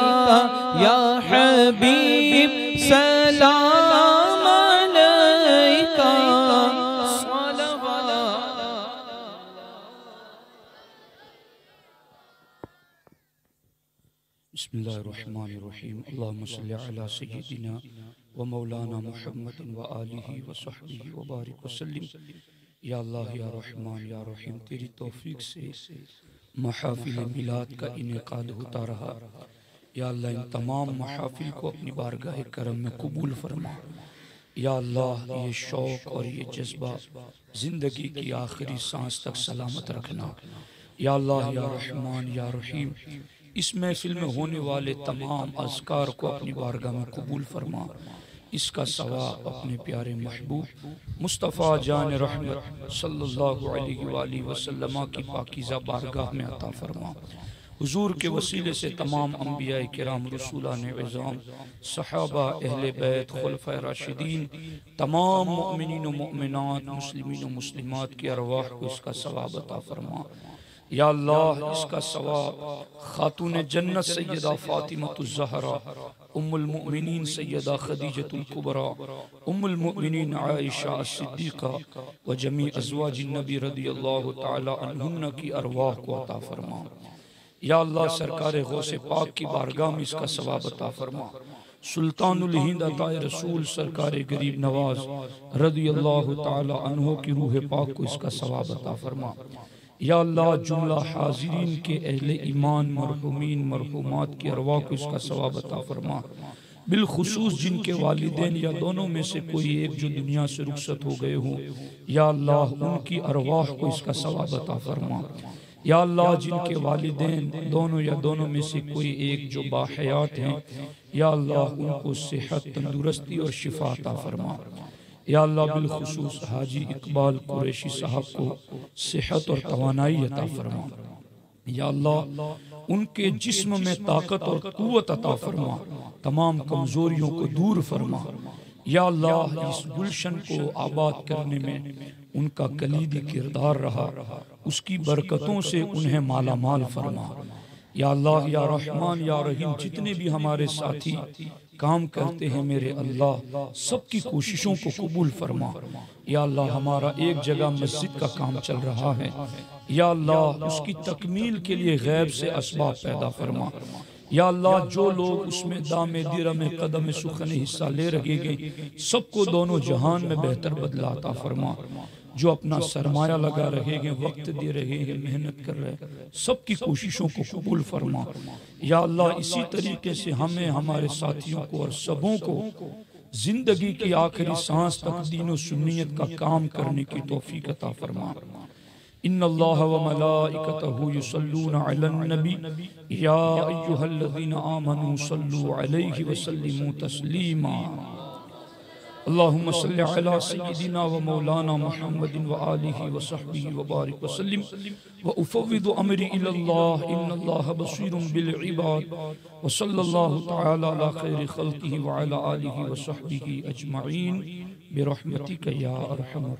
या हबीब सलाम अलैका, बिस्मिल्लाहिर्रहमानिर्रहीम। अल्लाहुम्मा सल्लि अला सय्यिदिना व मौलाना मुहम्मद व आलिहि व सहबिहि व बारिक व सल्लिम। या अल्लाह या रहमान या रहीम, तेरी तौफीक से महफिल मिलाद का इनेकाद होता रहा। या अल्लाह इन तमाम महफिल को अपनी बारगाह करम में कबूल फरमा। या अल्लाह ये शौक़ और ये जज्बा ज़िंदगी की आखिरी सांस तक सलामत रखना। या अल्लाह या रहमान या रहीम, इस महफिल में होने वाले तमाम अज़कार को अपनी बारगाह में कबूल फरमा। इसका सवाब अपने प्यारे महबूब मुस्तफ़ा जान रहमत सल्लल्लाहु अलैहि वसल्लम की पाकीज़ा बारगाह में अता फरमा। हुजूर के वसीले से तमाम अंबिया किराम, रसूलान इज़ाम, सहाबा, अहले बैत, खुलफ़ाए राशिदीन, तमाम मुमिनीन व मुमिनात, मुस्लिमीन व मुस्लिमात की अरवाह को इसका सवाब अता फरमा। या अल्लाह, इसका सवाब खातून जन्नत सैयदा फातिमतुज़ ज़हरा, उम्मुल मुमिनीन सैयदा खदीजतुल कुबरा, उम्मुल मुमिनीन आयशा सिद्दीक़ा व जमी अज़वाजिन नबी रज़ियल्लाहु तआला अन्हुन्ना की अरवाह को अता फरमा। या अल्लाह, सरकार गौसे पाक की बारगाह में इसका सवाब अता फरमा। सुल्तानुल हिंद अताए रसूल सरकार गरीब नवाज रज़ियल्लाहु तआला अन्हु की रूह पाक को इसका सवाब अता फरमा। या अल्लाह, जुमला हाजिरीन के अहले ईमान मरहुमीन मरहुमात की अरवाह को इसका सवाब अता फरमा। बिलखुसूस जिनके वालिदैन या दोनों में से कोई एक जो दुनिया से रुखसत हो गए हों, या अल्लाह उनकी अरवाह को इसका सवाब अता फरमा। या अल्लाह, जिनके वालिदैन दोनों या दोनों में से कोई एक जो बाहयात हैं, या अल्लाह उनको सेहत, तंदुरुस्ती और शिफा अता फरमा। या अल्लाह, बिलखुसूस हाजी इकबाल कुरैशी साहब को सेहत और तवानाई अता फरमा। या अल्लाह, उनके जिस्म में ताकत और कुव्वत अता फरमा, तमाम कमजोरियों को दूर फरमा। या अल्लाह, इस गुलशन को आबाद करने में उनका कलीदी किरदार रहा, उसकी बरकतों से उन्हें माला माल फरमा। या अल्लाह या रहमान या रहीम, जितने भी हमारे साथी काम करते हैं मेरे अल्लाह, सबकी कोशिशों को कबूल फरमा। या अल्लाह, हमारा एक जगह मस्जिद का काम चल रहा है, या अल्लाह उसकी तकमील के लिए गैब से असबाब पैदा फरमा। या अल्लाह, जो लोग उसमें दामे दिरम कदम सुखन हिस्सा ले रहेंगे, सबको दोनों जहान में बेहतर बदला अता फरमा। जो अपना सरमाया लगा रहेंगे, वक्त दे रहे हैं, मेहनत कर रहे हैं, सबकी कोशिशों को कबूल फरमा। या अल्लाह, इसी तरीके से हमें, हमारे साथियों को और सबों को जिंदगी की आखिरी सांस तक दीन व सुन्नियत का काम करने की तौफीक अता फरमा। इन्नल्लाह व मलाइकतहु युसल्लूना अलन नबी या अय्युहल्लज़ीना आमनू सल्लू अलैहि व सल्लिमू तस्लीमा। अल्लाहुम्मा सल्लि अला सय्यिदिना व मौलाना मुहम्मदिन व आलिहि व सहबिहि व बारिक व सल्लिम व उफव्विदु अमरी इलल्लाह इन्नल्लाह बसीरुम बिल इबाद व सल्लल्लाहु तआला अला खैरि खल्किहि व अला आलिहि व सहबिहि अजमईन बिरहमतिका या अरहमर